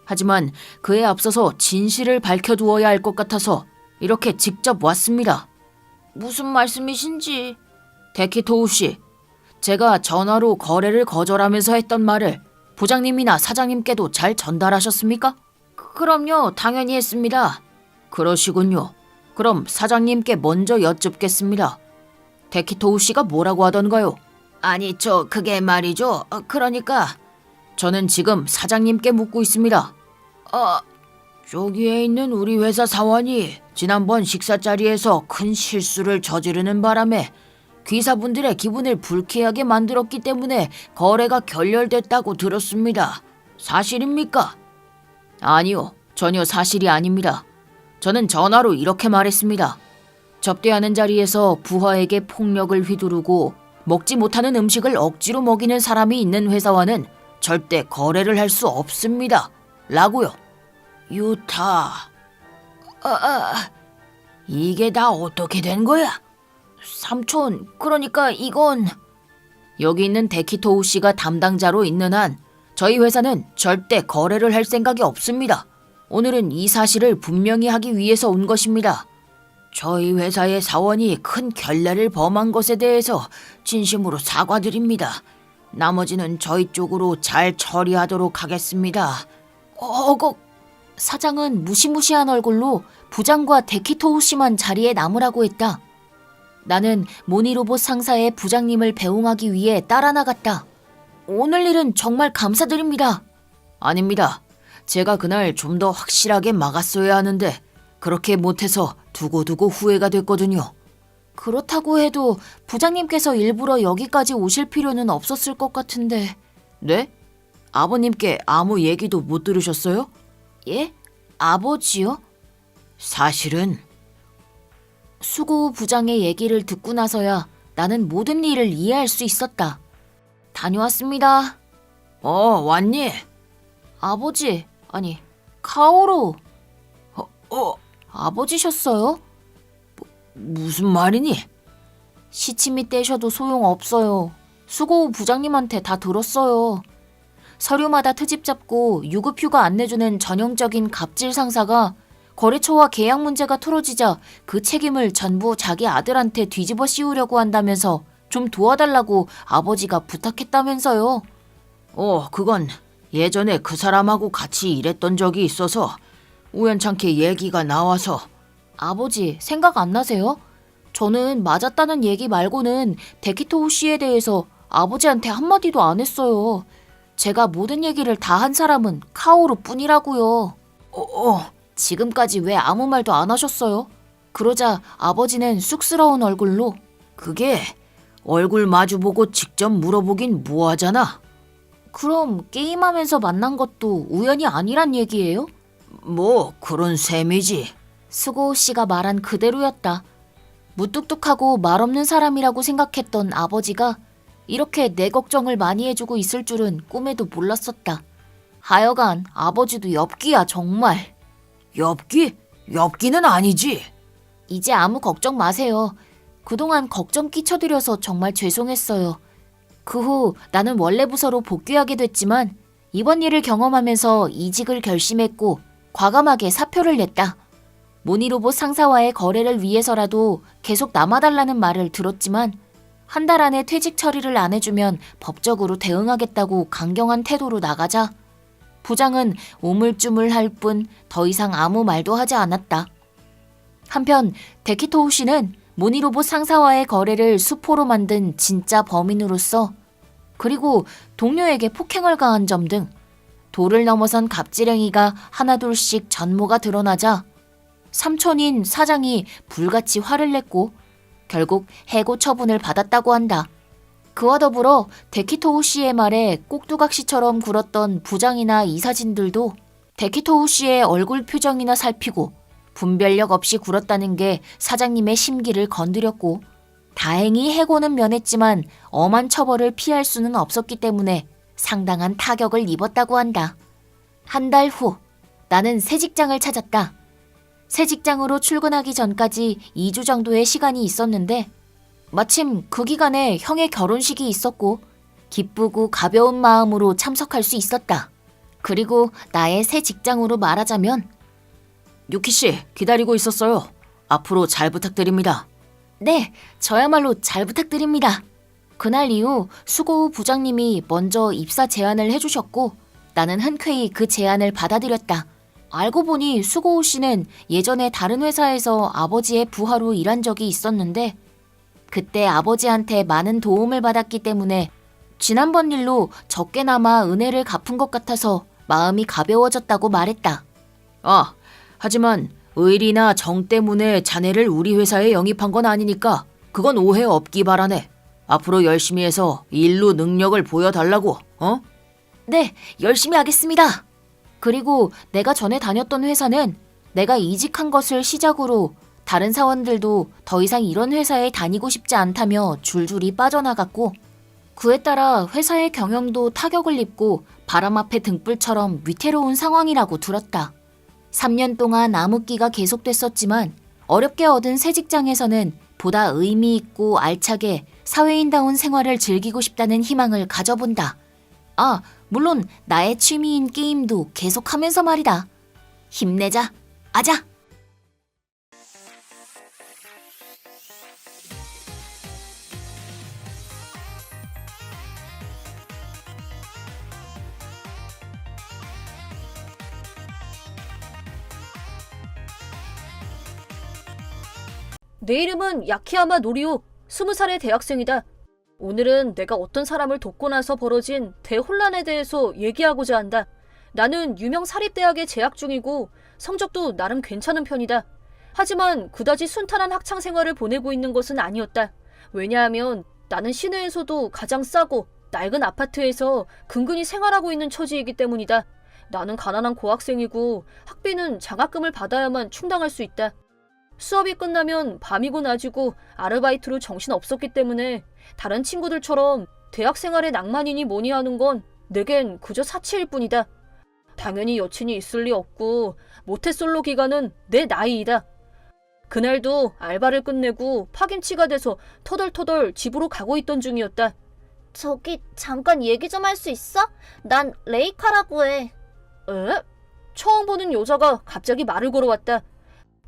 하지만 그에 앞서서 진실을 밝혀두어야 할 것 같아서 이렇게 직접 왔습니다. 무슨 말씀이신지... 데키토우 씨, 제가 전화로 거래를 거절하면서 했던 말을 부장님이나 사장님께도 잘 전달하셨습니까? 그럼요, 당연히 했습니다. 그러시군요. 그럼 사장님께 먼저 여쭙겠습니다. 데키토우 씨가 뭐라고 하던가요? 아니, 그게 말이죠. 그러니까 저는 지금 사장님께 묻고 있습니다. 저기에 있는 우리 회사 사원이 지난번 식사 자리에서 큰 실수를 저지르는 바람에 귀사분들의 기분을 불쾌하게 만들었기 때문에 거래가 결렬됐다고 들었습니다. 사실입니까? 아니요, 전혀 사실이 아닙니다. 저는 전화로 이렇게 말했습니다. 접대하는 자리에서 부하에게 폭력을 휘두르고 먹지 못하는 음식을 억지로 먹이는 사람이 있는 회사와는 절대 거래를 할 수 없습니다. 라고요. 유타. 이게 다 어떻게 된 거야? 삼촌, 그러니까 이건... 여기 있는 데키토우 씨가 담당자로 있는 한 저희 회사는 절대 거래를 할 생각이 없습니다. 오늘은 이 사실을 분명히 하기 위해서 온 것입니다. 저희 회사의 사원이 큰 결례를 범한 것에 대해서 진심으로 사과드립니다. 나머지는 저희 쪽으로 잘 처리하도록 하겠습니다. 사장은 무시무시한 얼굴로 부장과 데키토우 씨만 자리에 남으라고 했다. 나는 모니로봇 상사의 부장님을 배웅하기 위해 따라 나갔다. 오늘 일은 정말 감사드립니다. 아닙니다. 제가 그날 좀 더 확실하게 막았어야 하는데 그렇게 못해서 두고두고 후회가 됐거든요. 그렇다고 해도 부장님께서 일부러 여기까지 오실 필요는 없었을 것 같은데. 네? 아버님께 아무 얘기도 못 들으셨어요? 예? 아버지요? 사실은 수고 부장의 얘기를 듣고 나서야 나는 모든 일을 이해할 수 있었다. 다녀왔습니다. 왔니? 아버지, 아니, 카오루. 어, 아버지셨어요? 무슨 말이니? 시침이 떼셔도 소용없어요. 수고 부장님한테 다 들었어요. 서류마다 트집 잡고 유급휴가 안 내주는 전형적인 갑질 상사가 거래처와 계약 문제가 틀어지자 그 책임을 전부 자기 아들한테 뒤집어 씌우려고 한다면서 좀 도와달라고 아버지가 부탁했다면서요. 그건 예전에 그 사람하고 같이 일했던 적이 있어서 우연찮게 얘기가 나와서. 아버지 생각 안 나세요? 저는 맞았다는 얘기 말고는 데키토우 씨에 대해서 아버지한테 한마디도 안 했어요. 제가 모든 얘기를 다 한 사람은 카오루 뿐이라고요. 지금까지 왜 아무 말도 안 하셨어요? 그러자 아버지는 쑥스러운 얼굴로 그게 얼굴 마주보고 직접 물어보긴 뭐하잖아. 그럼 게임하면서 만난 것도 우연이 아니란 얘기예요? 뭐 그런 셈이지. 수고 씨가 말한 그대로였다. 무뚝뚝하고 말없는 사람이라고 생각했던 아버지가 이렇게 내 걱정을 많이 해주고 있을 줄은 꿈에도 몰랐었다. 하여간 아버지도 엽기야 정말. 엽기? 엽기는 아니지. 이제 아무 걱정 마세요. 그동안 걱정 끼쳐드려서 정말 죄송했어요. 그 후 나는 원래 부서로 복귀하게 됐지만 이번 일을 경험하면서 이직을 결심했고 과감하게 사표를 냈다. 모니로봇 상사와의 거래를 위해서라도 계속 남아달라는 말을 들었지만 한 달 안에 퇴직 처리를 안 해주면 법적으로 대응하겠다고 강경한 태도로 나가자 부장은 오물쭈물할 뿐 더 이상 아무 말도 하지 않았다. 한편 데키토우 씨는 모니로봇 상사와의 거래를 수포로 만든 진짜 범인으로서 그리고 동료에게 폭행을 가한 점 등 도를 넘어선 갑질행위가 하나둘씩 전모가 드러나자 삼촌인 사장이 불같이 화를 냈고 결국 해고 처분을 받았다고 한다. 그와 더불어 데키토우 씨의 말에 꼭두각시처럼 굴었던 부장이나 이사진들도 데키토우 씨의 얼굴 표정이나 살피고 분별력 없이 굴었다는 게 사장님의 심기를 건드렸고 다행히 해고는 면했지만 엄한 처벌을 피할 수는 없었기 때문에 상당한 타격을 입었다고 한다. 한 달 후 나는 새 직장을 찾았다. 새 직장으로 출근하기 전까지 2주 정도의 시간이 있었는데 마침 그 기간에 형의 결혼식이 있었고 기쁘고 가벼운 마음으로 참석할 수 있었다. 그리고 나의 새 직장으로 말하자면 유키씨 기다리고 있었어요. 앞으로 잘 부탁드립니다. 네, 저야말로 잘 부탁드립니다. 그날 이후 수고 부장님이 먼저 입사 제안을 해주셨고 나는 흔쾌히 그 제안을 받아들였다. 알고 보니 수고우 씨는 예전에 다른 회사에서 아버지의 부하로 일한 적이 있었는데 그때 아버지한테 많은 도움을 받았기 때문에 지난번 일로 적게나마 은혜를 갚은 것 같아서 마음이 가벼워졌다고 말했다. 하지만 의리나 정 때문에 자네를 우리 회사에 영입한 건 아니니까 그건 오해 없기 바라네. 앞으로 열심히 해서 일로 능력을 보여달라고, 네, 열심히 하겠습니다. 그리고 내가 전에 다녔던 회사는 내가 이직한 것을 시작으로 다른 사원들도 더 이상 이런 회사에 다니고 싶지 않다며 줄줄이 빠져나갔고 그에 따라 회사의 경영도 타격을 입고 바람 앞에 등불처럼 위태로운 상황이라고 들었다. 3년 동안 암흑기가 계속됐었지만 어렵게 얻은 새 직장에서는 보다 의미 있고 알차게 사회인다운 생활을 즐기고 싶다는 희망을 가져본다. 물론 나의 취미인 게임도 계속하면서 말이다. 힘내자, 아자! 내 이름은 야키야마 노리오, 20살의 대학생이다. 오늘은 내가 어떤 사람을 돕고 나서 벌어진 대혼란에 대해서 얘기하고자 한다. 나는 유명 사립대학에 재학 중이고 성적도 나름 괜찮은 편이다. 하지만 그다지 순탄한 학창 생활을 보내고 있는 것은 아니었다. 왜냐하면 나는 시내에서도 가장 싸고 낡은 아파트에서 근근히 생활하고 있는 처지이기 때문이다. 나는 가난한 고학생이고 학비는 장학금을 받아야만 충당할 수 있다. 수업이 끝나면 밤이고 낮이고 아르바이트로 정신 없었기 때문에 다른 친구들처럼 대학 생활의 낭만이니 뭐니 하는 건 내겐 그저 사치일 뿐이다. 당연히 여친이 있을 리 없고 모태솔로 기간은 내 나이이다. 그날도 알바를 끝내고 파김치가 돼서 터덜터덜 집으로 가고 있던 중이었다. 저기 잠깐 얘기 좀 할 수 있어? 난 레이카라고 해. 에? 처음 보는 여자가 갑자기 말을 걸어왔다.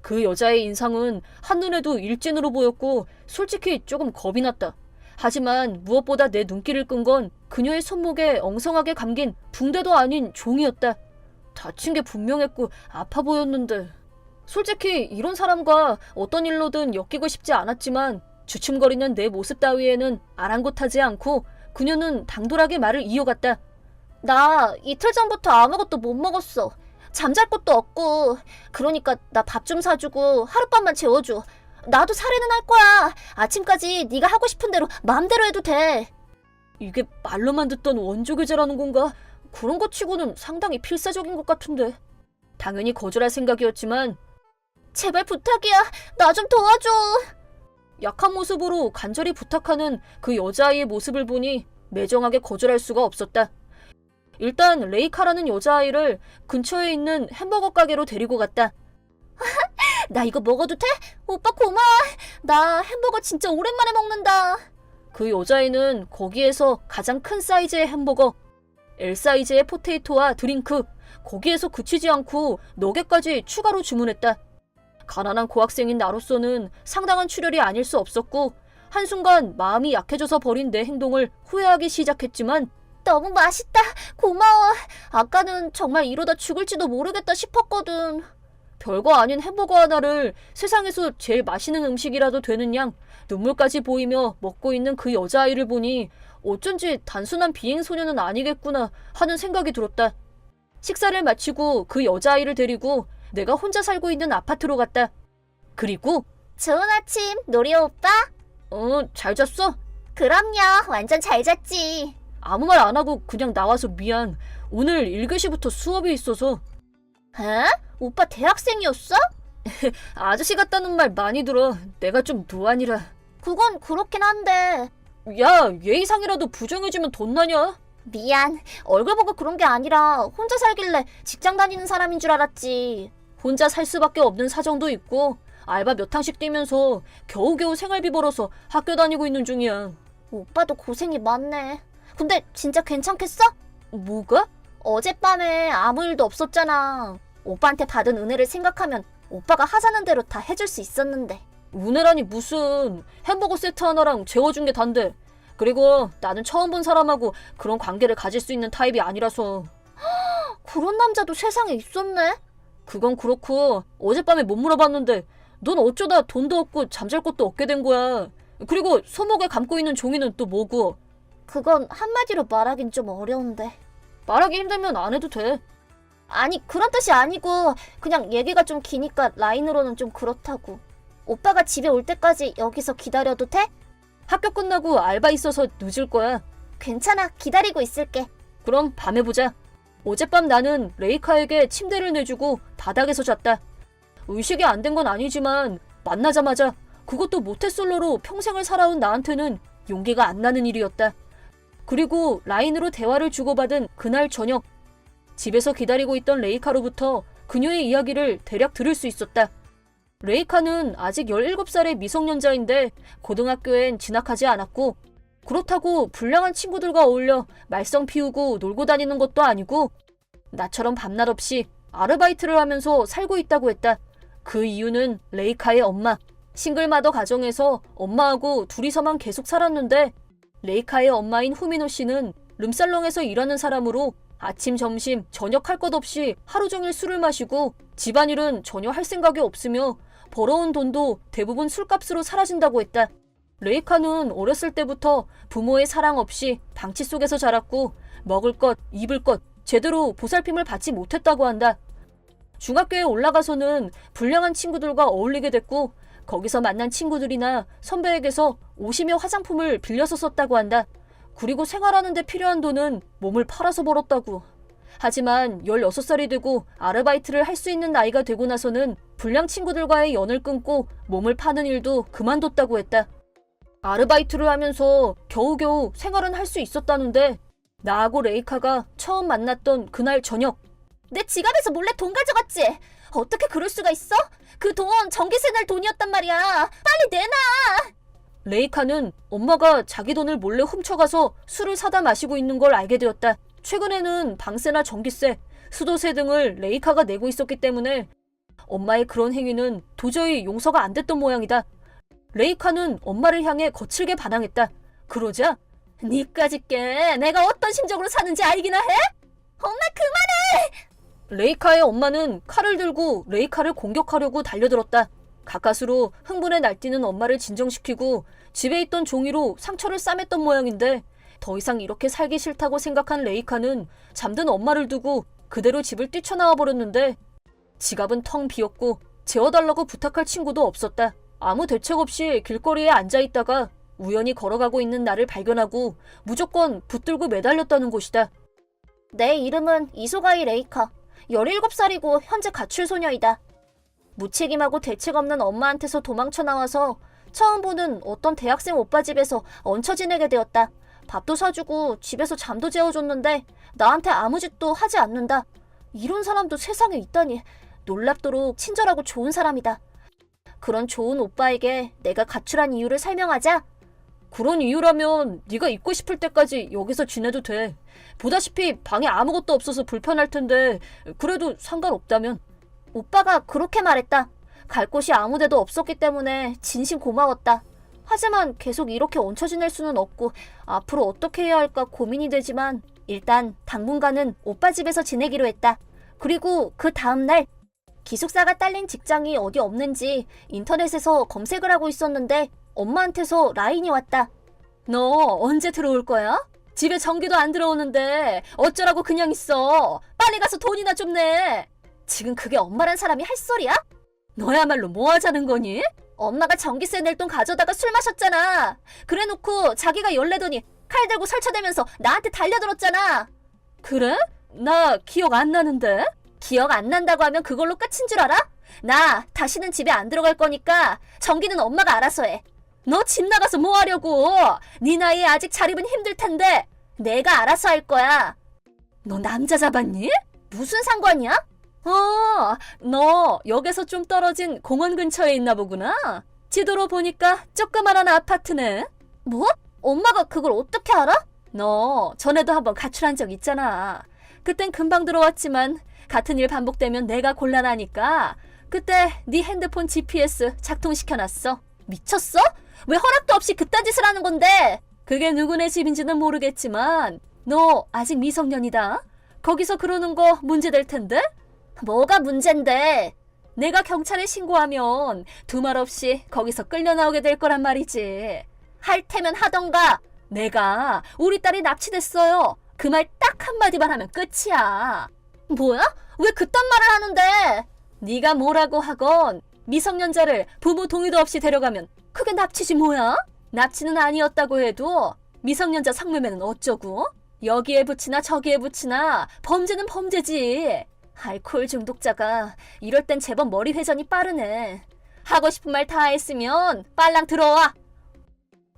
그 여자의 인상은 한눈에도 일진으로 보였고 솔직히 조금 겁이 났다. 하지만 무엇보다 내 눈길을 끈 건 그녀의 손목에 엉성하게 감긴 붕대도 아닌 종이었다. 다친 게 분명했고 아파 보였는데 솔직히 이런 사람과 어떤 일로든 엮이고 싶지 않았지만 주춤거리는 내 모습 따위에는 아랑곳하지 않고 그녀는 당돌하게 말을 이어갔다. 나 이틀 전부터 아무것도 못 먹었어. 잠잘 곳도 없고. 그러니까 나 밥 좀 사주고 하룻밤만 재워줘. 나도 살인은 할 거야. 아침까지 네가 하고 싶은 대로 마음대로 해도 돼. 이게 말로만 듣던 원조교제라는 건가? 그런 것 치고는 상당히 필사적인 것 같은데. 당연히 거절할 생각이었지만 제발 부탁이야. 나 좀 도와줘. 약한 모습으로 간절히 부탁하는 그 여자아이의 모습을 보니 매정하게 거절할 수가 없었다. 일단 레이카라는 여자아이를 근처에 있는 햄버거 가게로 데리고 갔다. 나 이거 먹어도 돼? 오빠 고마워. 나 햄버거 진짜 오랜만에 먹는다. 그 여자애는 거기에서 가장 큰 사이즈의 햄버거, L 사이즈의 포테이토와 드링크, 거기에서 그치지 않고 너겟까지 추가로 주문했다. 가난한 고학생인 나로서는 상당한 출혈이 아닐 수 없었고 한순간 마음이 약해져서 벌인 내 행동을 후회하기 시작했지만 너무 맛있다. 고마워. 아까는 정말 이러다 죽을지도 모르겠다 싶었거든. 별거 아닌 햄버거 하나를 세상에서 제일 맛있는 음식이라도 되는 양 눈물까지 보이며 먹고 있는 그 여자아이를 보니 어쩐지 단순한 비행소녀는 아니겠구나 하는 생각이 들었다. 식사를 마치고 그 여자아이를 데리고 내가 혼자 살고 있는 아파트로 갔다. 그리고 좋은 아침, 노리오 오빠. 잘 잤어? 그럼요. 완전 잘 잤지. 아무 말 안 하고 그냥 나와서 미안. 오늘 1교시부터 수업이 있어서. 에? 오빠 대학생이었어? 아저씨 같다는 말 많이 들어. 내가 좀 노안이라. 그건 그렇긴 한데. 야, 예의상이라도 부정해주면 돈 나냐? 미안. 얼굴 보고 그런 게 아니라 혼자 살길래 직장 다니는 사람인 줄 알았지. 혼자 살 수밖에 없는 사정도 있고 알바 몇 탕씩 뛰면서 겨우겨우 생활비 벌어서 학교 다니고 있는 중이야. 오빠도 고생이 많네. 근데 진짜 괜찮겠어? 뭐가? 어젯밤에 아무 일도 없었잖아. 오빠한테 받은 은혜를 생각하면 오빠가 하자는 대로 다 해줄 수 있었는데. 은혜라니 무슨. 햄버거 세트 하나랑 재워준 게 단데. 그리고 나는 처음 본 사람하고 그런 관계를 가질 수 있는 타입이 아니라서. 그런 남자도 세상에 있었네. 그건 그렇고 어젯밤에 못 물어봤는데 넌 어쩌다 돈도 없고 잠잘 곳도 없게 된 거야. 그리고 손목에 감고 있는 종이는 또 뭐고? 그건 한마디로 말하긴 좀 어려운데. 말하기 힘들면 안 해도 돼. 아니 그런 뜻이 아니고 그냥 얘기가 좀 기니까 라인으로는 좀 그렇다고. 오빠가 집에 올 때까지 여기서 기다려도 돼? 학교 끝나고 알바 있어서 늦을 거야. 괜찮아. 기다리고 있을게. 그럼 밤에 보자. 어젯밤 나는 레이카에게 침대를 내주고 바닥에서 잤다. 의식이 안 된 건 아니지만 만나자마자 그것도 모태솔로로 평생을 살아온 나한테는 용기가 안 나는 일이었다. 그리고 라인으로 대화를 주고받은 그날 저녁 집에서 기다리고 있던 레이카로부터 그녀의 이야기를 대략 들을 수 있었다. 레이카는 아직 17살의 미성년자인데 고등학교엔 진학하지 않았고 그렇다고 불량한 친구들과 어울려 말썽 피우고 놀고 다니는 것도 아니고 나처럼 밤낮 없이 아르바이트를 하면서 살고 있다고 했다. 그 이유는 레이카의 엄마. 싱글마더 가정에서 엄마하고 둘이서만 계속 살았는데 레이카의 엄마인 후미노 씨는 룸살롱에서 일하는 사람으로 아침, 점심, 저녁 할 것 없이 하루 종일 술을 마시고 집안일은 전혀 할 생각이 없으며 벌어온 돈도 대부분 술값으로 사라진다고 했다. 레이카는 어렸을 때부터 부모의 사랑 없이 방치 속에서 자랐고 먹을 것, 입을 것 제대로 보살핌을 받지 못했다고 한다. 중학교에 올라가서는 불량한 친구들과 어울리게 됐고 거기서 만난 친구들이나 선배에게서 옷이며 화장품을 빌려서 썼다고 한다. 그리고 생활하는 데 필요한 돈은 몸을 팔아서 벌었다고. 하지만 16살이 되고 아르바이트를 할 수 있는 나이가 되고 나서는 불량 친구들과의 연을 끊고 몸을 파는 일도 그만뒀다고 했다. 아르바이트를 하면서 겨우겨우 생활은 할 수 있었다는데 나하고 레이카가 처음 만났던 그날 저녁, 내 지갑에서 몰래 돈 가져갔지? 어떻게 그럴 수가 있어? 그 돈 전기세 낼 돈이었단 말이야. 빨리 내놔. 레이카는 엄마가 자기 돈을 몰래 훔쳐가서 술을 사다 마시고 있는 걸 알게 되었다. 최근에는 방세나 전기세, 수도세 등을 레이카가 내고 있었기 때문에 엄마의 그런 행위는 도저히 용서가 안 됐던 모양이다. 레이카는 엄마를 향해 거칠게 반항했다. 그러자 니까짓 게 내가 어떤 심정으로 사는지 알기나 해? 엄마 그만해! 레이카의 엄마는 칼을 들고 레이카를 공격하려고 달려들었다. 가까스로 흥분에 날뛰는 엄마를 진정시키고 집에 있던 종이로 상처를 싸맸던 모양인데 더 이상 이렇게 살기 싫다고 생각한 레이카는 잠든 엄마를 두고 그대로 집을 뛰쳐나와 버렸는데 지갑은 텅 비었고 재워달라고 부탁할 친구도 없었다. 아무 대책 없이 길거리에 앉아있다가 우연히 걸어가고 있는 나를 발견하고 무조건 붙들고 매달렸다는 곳이다. 내 이름은 이소가이 레이카. 17살이고 현재 가출 소녀이다. 무책임하고 대책 없는 엄마한테서 도망쳐 나와서 처음 보는 어떤 대학생 오빠 집에서 얹혀 지내게 되었다. 밥도 사주고 집에서 잠도 재워줬는데 나한테 아무 짓도 하지 않는다. 이런 사람도 세상에 있다니. 놀랍도록 친절하고 좋은 사람이다. 그런 좋은 오빠에게 내가 가출한 이유를 설명하자 그런 이유라면 네가 있고 싶을 때까지 여기서 지내도 돼. 보다시피 방에 아무것도 없어서 불편할 텐데 그래도 상관없다면. 오빠가 그렇게 말했다. 갈 곳이 아무 데도 없었기 때문에 진심 고마웠다. 하지만 계속 이렇게 얹혀 지낼 수는 없고 앞으로 어떻게 해야 할까 고민이 되지만 일단 당분간은 오빠 집에서 지내기로 했다. 그리고 그 다음날 기숙사가 딸린 직장이 어디 없는지 인터넷에서 검색을 하고 있었는데 엄마한테서 라인이 왔다. 너 언제 들어올 거야? 집에 전기도 안 들어오는데 어쩌라고 그냥 있어. 빨리 가서 돈이나 좀 내. 지금 그게 엄마란 사람이 할 소리야? 너야말로 뭐 하자는 거니? 엄마가 전기세 낼 돈 가져다가 술 마셨잖아. 그래놓고 자기가 열내더니 칼 들고 설쳐대면서 나한테 달려들었잖아. 그래? 나 기억 안 나는데? 기억 안 난다고 하면 그걸로 끝인 줄 알아? 나 다시는 집에 안 들어갈 거니까 전기는 엄마가 알아서 해. 너 집 나가서 뭐 하려고? 네 나이에 아직 자립은 힘들 텐데 내가 알아서 할 거야. 너 남자 잡았니? 무슨 상관이야? 너 역에서 좀 떨어진 공원 근처에 있나 보구나. 지도로 보니까 조그만한 아파트네. 뭐? 엄마가 그걸 어떻게 알아? 너 전에도 한번 가출한 적 있잖아. 그땐 금방 들어왔지만 같은 일 반복되면 내가 곤란하니까 그때 네 핸드폰 GPS 작동시켜놨어. 미쳤어? 왜 허락도 없이 그딴 짓을 하는 건데? 그게 누구네 집인지는 모르겠지만 너 아직 미성년이다. 거기서 그러는 거 문제될 텐데? 뭐가 문젠데? 내가 경찰에 신고하면 두말 없이 거기서 끌려 나오게 될 거란 말이지. 할 테면 하던가. 내가 우리 딸이 납치됐어요. 그 말 딱 한마디만 하면 끝이야. 뭐야? 왜 그딴 말을 하는데? 네가 뭐라고 하건 미성년자를 부모 동의도 없이 데려가면 그게 납치지 뭐야? 납치는 아니었다고 해도 미성년자 성매매는 어쩌고? 여기에 붙이나 저기에 붙이나 범죄는 범죄지. 알코올 중독자가 이럴 땐 제법 머리 회전이 빠르네. 하고 싶은 말 다 했으면 빨랑 들어와.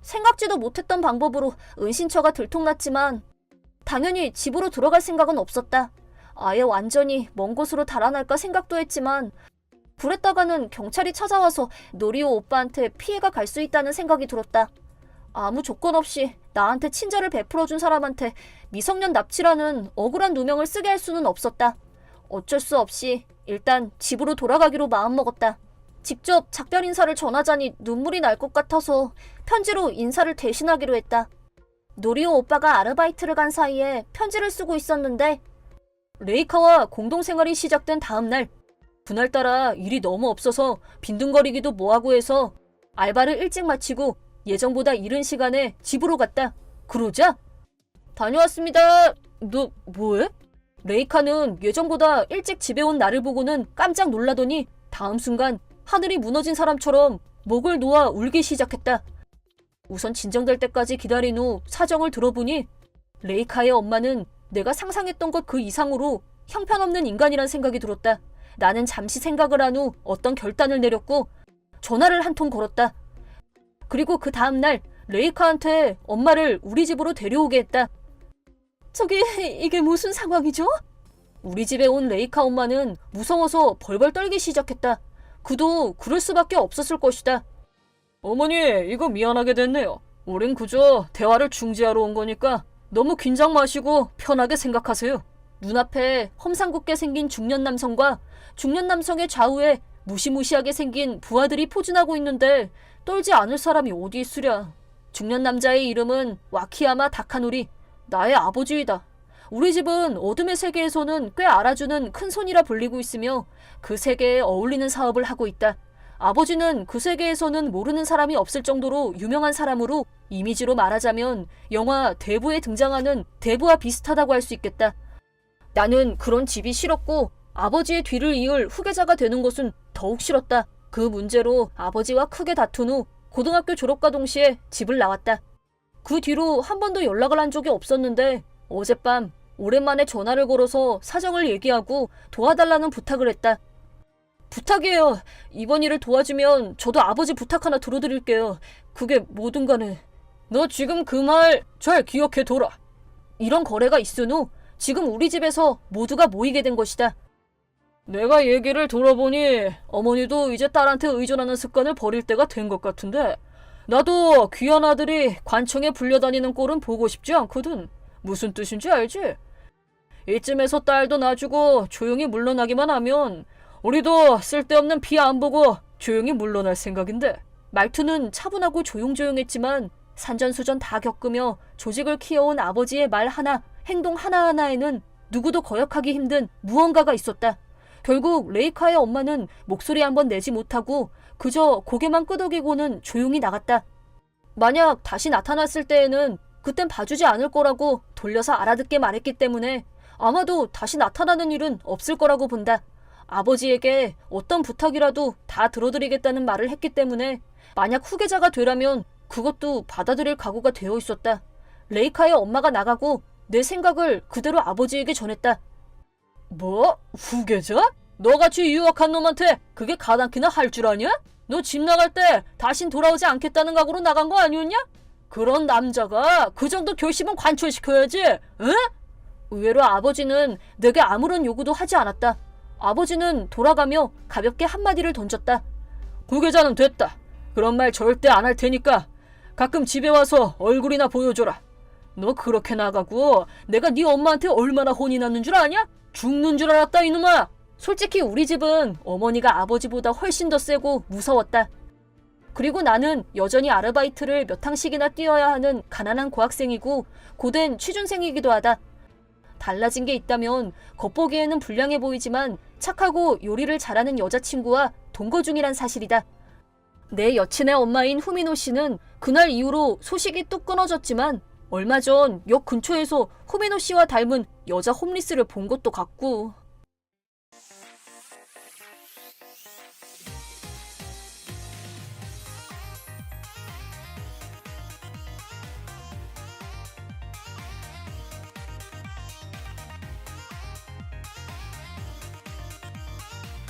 생각지도 못했던 방법으로 은신처가 들통났지만 당연히 집으로 들어갈 생각은 없었다. 아예 완전히 먼 곳으로 달아날까 생각도 했지만 그랬다가는 경찰이 찾아와서 노리오 오빠한테 피해가 갈 수 있다는 생각이 들었다. 아무 조건 없이 나한테 친절을 베풀어준 사람한테 미성년 납치라는 억울한 누명을 쓰게 할 수는 없었다. 어쩔 수 없이 일단 집으로 돌아가기로 마음먹었다. 직접 작별 인사를 전하자니 눈물이 날 것 같아서 편지로 인사를 대신하기로 했다. 노리오 오빠가 아르바이트를 간 사이에 편지를 쓰고 있었는데 레이카와 공동생활이 시작된 다음 날, 그날따라 일이 너무 없어서 빈둥거리기도 뭐하고 해서 알바를 일찍 마치고 예정보다 이른 시간에 집으로 갔다. 그러자 다녀왔습니다. 너 뭐해? 레이카는 예정보다 일찍 집에 온 나를 보고는 깜짝 놀라더니 다음 순간 하늘이 무너진 사람처럼 목을 놓아 울기 시작했다. 우선 진정될 때까지 기다린 후 사정을 들어보니 레이카의 엄마는 내가 상상했던 것 그 이상으로 형편없는 인간이란 생각이 들었다. 나는 잠시 생각을 한 후 어떤 결단을 내렸고 전화를 한 통 걸었다. 그리고 그 다음날 레이카한테 엄마를 우리 집으로 데려오게 했다. 저기 이게 무슨 상황이죠? 우리 집에 온 레이카 엄마는 무서워서 벌벌 떨기 시작했다. 그도 그럴 수밖에 없었을 것이다. 어머니, 이거 미안하게 됐네요. 우린 그저 대화를 중지하러 온 거니까 너무 긴장 마시고 편하게 생각하세요. 눈앞에 험상궂게 생긴 중년 남성과 중년 남성의 좌우에 무시무시하게 생긴 부하들이 포진하고 있는데 떨지 않을 사람이 어디 있으랴. 중년 남자의 이름은 와키야마 다카노리, 나의 아버지이다. 우리 집은 어둠의 세계에서는 꽤 알아주는 큰 손이라 불리고 있으며 그 세계에 어울리는 사업을 하고 있다. 아버지는 그 세계에서는 모르는 사람이 없을 정도로 유명한 사람으로 이미지로 말하자면 영화 대부에 등장하는 대부와 비슷하다고 할 수 있겠다. 나는 그런 집이 싫었고 아버지의 뒤를 이을 후계자가 되는 것은 더욱 싫었다. 그 문제로 아버지와 크게 다툰 후 고등학교 졸업과 동시에 집을 나왔다. 그 뒤로 한 번도 연락을 한 적이 없었는데 어젯밤 오랜만에 전화를 걸어서 사정을 얘기하고 도와달라는 부탁을 했다. 부탁이에요. 이번 일을 도와주면 저도 아버지 부탁 하나 들어드릴게요. 그게 뭐든 간에. 너 지금 그 말 잘 기억해둬라. 이런 거래가 있은 후 지금 우리 집에서 모두가 모이게 된 것이다. 내가 얘기를 들어보니 어머니도 이제 딸한테 의존하는 습관을 버릴 때가 된 것 같은데 나도 귀한 아들이 관청에 불려다니는 꼴은 보고 싶지 않거든. 무슨 뜻인지 알지? 이쯤에서 딸도 놔주고 조용히 물러나기만 하면 우리도 쓸데없는 피 안 보고 조용히 물러날 생각인데. 말투는 차분하고 조용조용했지만 산전수전 다 겪으며 조직을 키워온 아버지의 말 하나, 행동 하나하나에는 누구도 거역하기 힘든 무언가가 있었다. 결국 레이카의 엄마는 목소리 한번 내지 못하고 그저 고개만 끄덕이고는 조용히 나갔다. 만약 다시 나타났을 때에는 그땐 봐주지 않을 거라고 돌려서 알아듣게 말했기 때문에 아마도 다시 나타나는 일은 없을 거라고 본다. 아버지에게 어떤 부탁이라도 다 들어드리겠다는 말을 했기 때문에 만약 후계자가 되라면 그것도 받아들일 각오가 되어 있었다. 레이카의 엄마가 나가고 내 생각을 그대로 아버지에게 전했다. 뭐? 후계자? 너같이 유학한 놈한테 그게 가당키나 할 줄 아냐? 너 집 나갈 때 다신 돌아오지 않겠다는 각오로 나간 거 아니었냐? 그런 남자가 그 정도 결심은 관철시켜야지, 응? 의외로 아버지는 내게 아무런 요구도 하지 않았다. 아버지는 돌아가며 가볍게 한마디를 던졌다. 후계자는 됐다. 그런 말 절대 안 할 테니까 가끔 집에 와서 얼굴이나 보여줘라. 너 그렇게 나가고 내가 네 엄마한테 얼마나 혼이 났는 줄 아냐? 죽는 줄 알았다 이놈아. 솔직히 우리 집은 어머니가 아버지보다 훨씬 더 세고 무서웠다. 그리고 나는 여전히 아르바이트를 몇 항씩이나 뛰어야 하는 가난한 고학생이고 고된 취준생이기도 하다. 달라진 게 있다면 겉보기에는 불량해 보이지만 착하고 요리를 잘하는 여자친구와 동거 중이란 사실이다. 내 여친의 엄마인 후미노 씨는 그날 이후로 소식이 뚝 끊어졌지만 얼마 전 역 근처에서 후미노 씨와 닮은 여자 홈리스를 본 것도 같고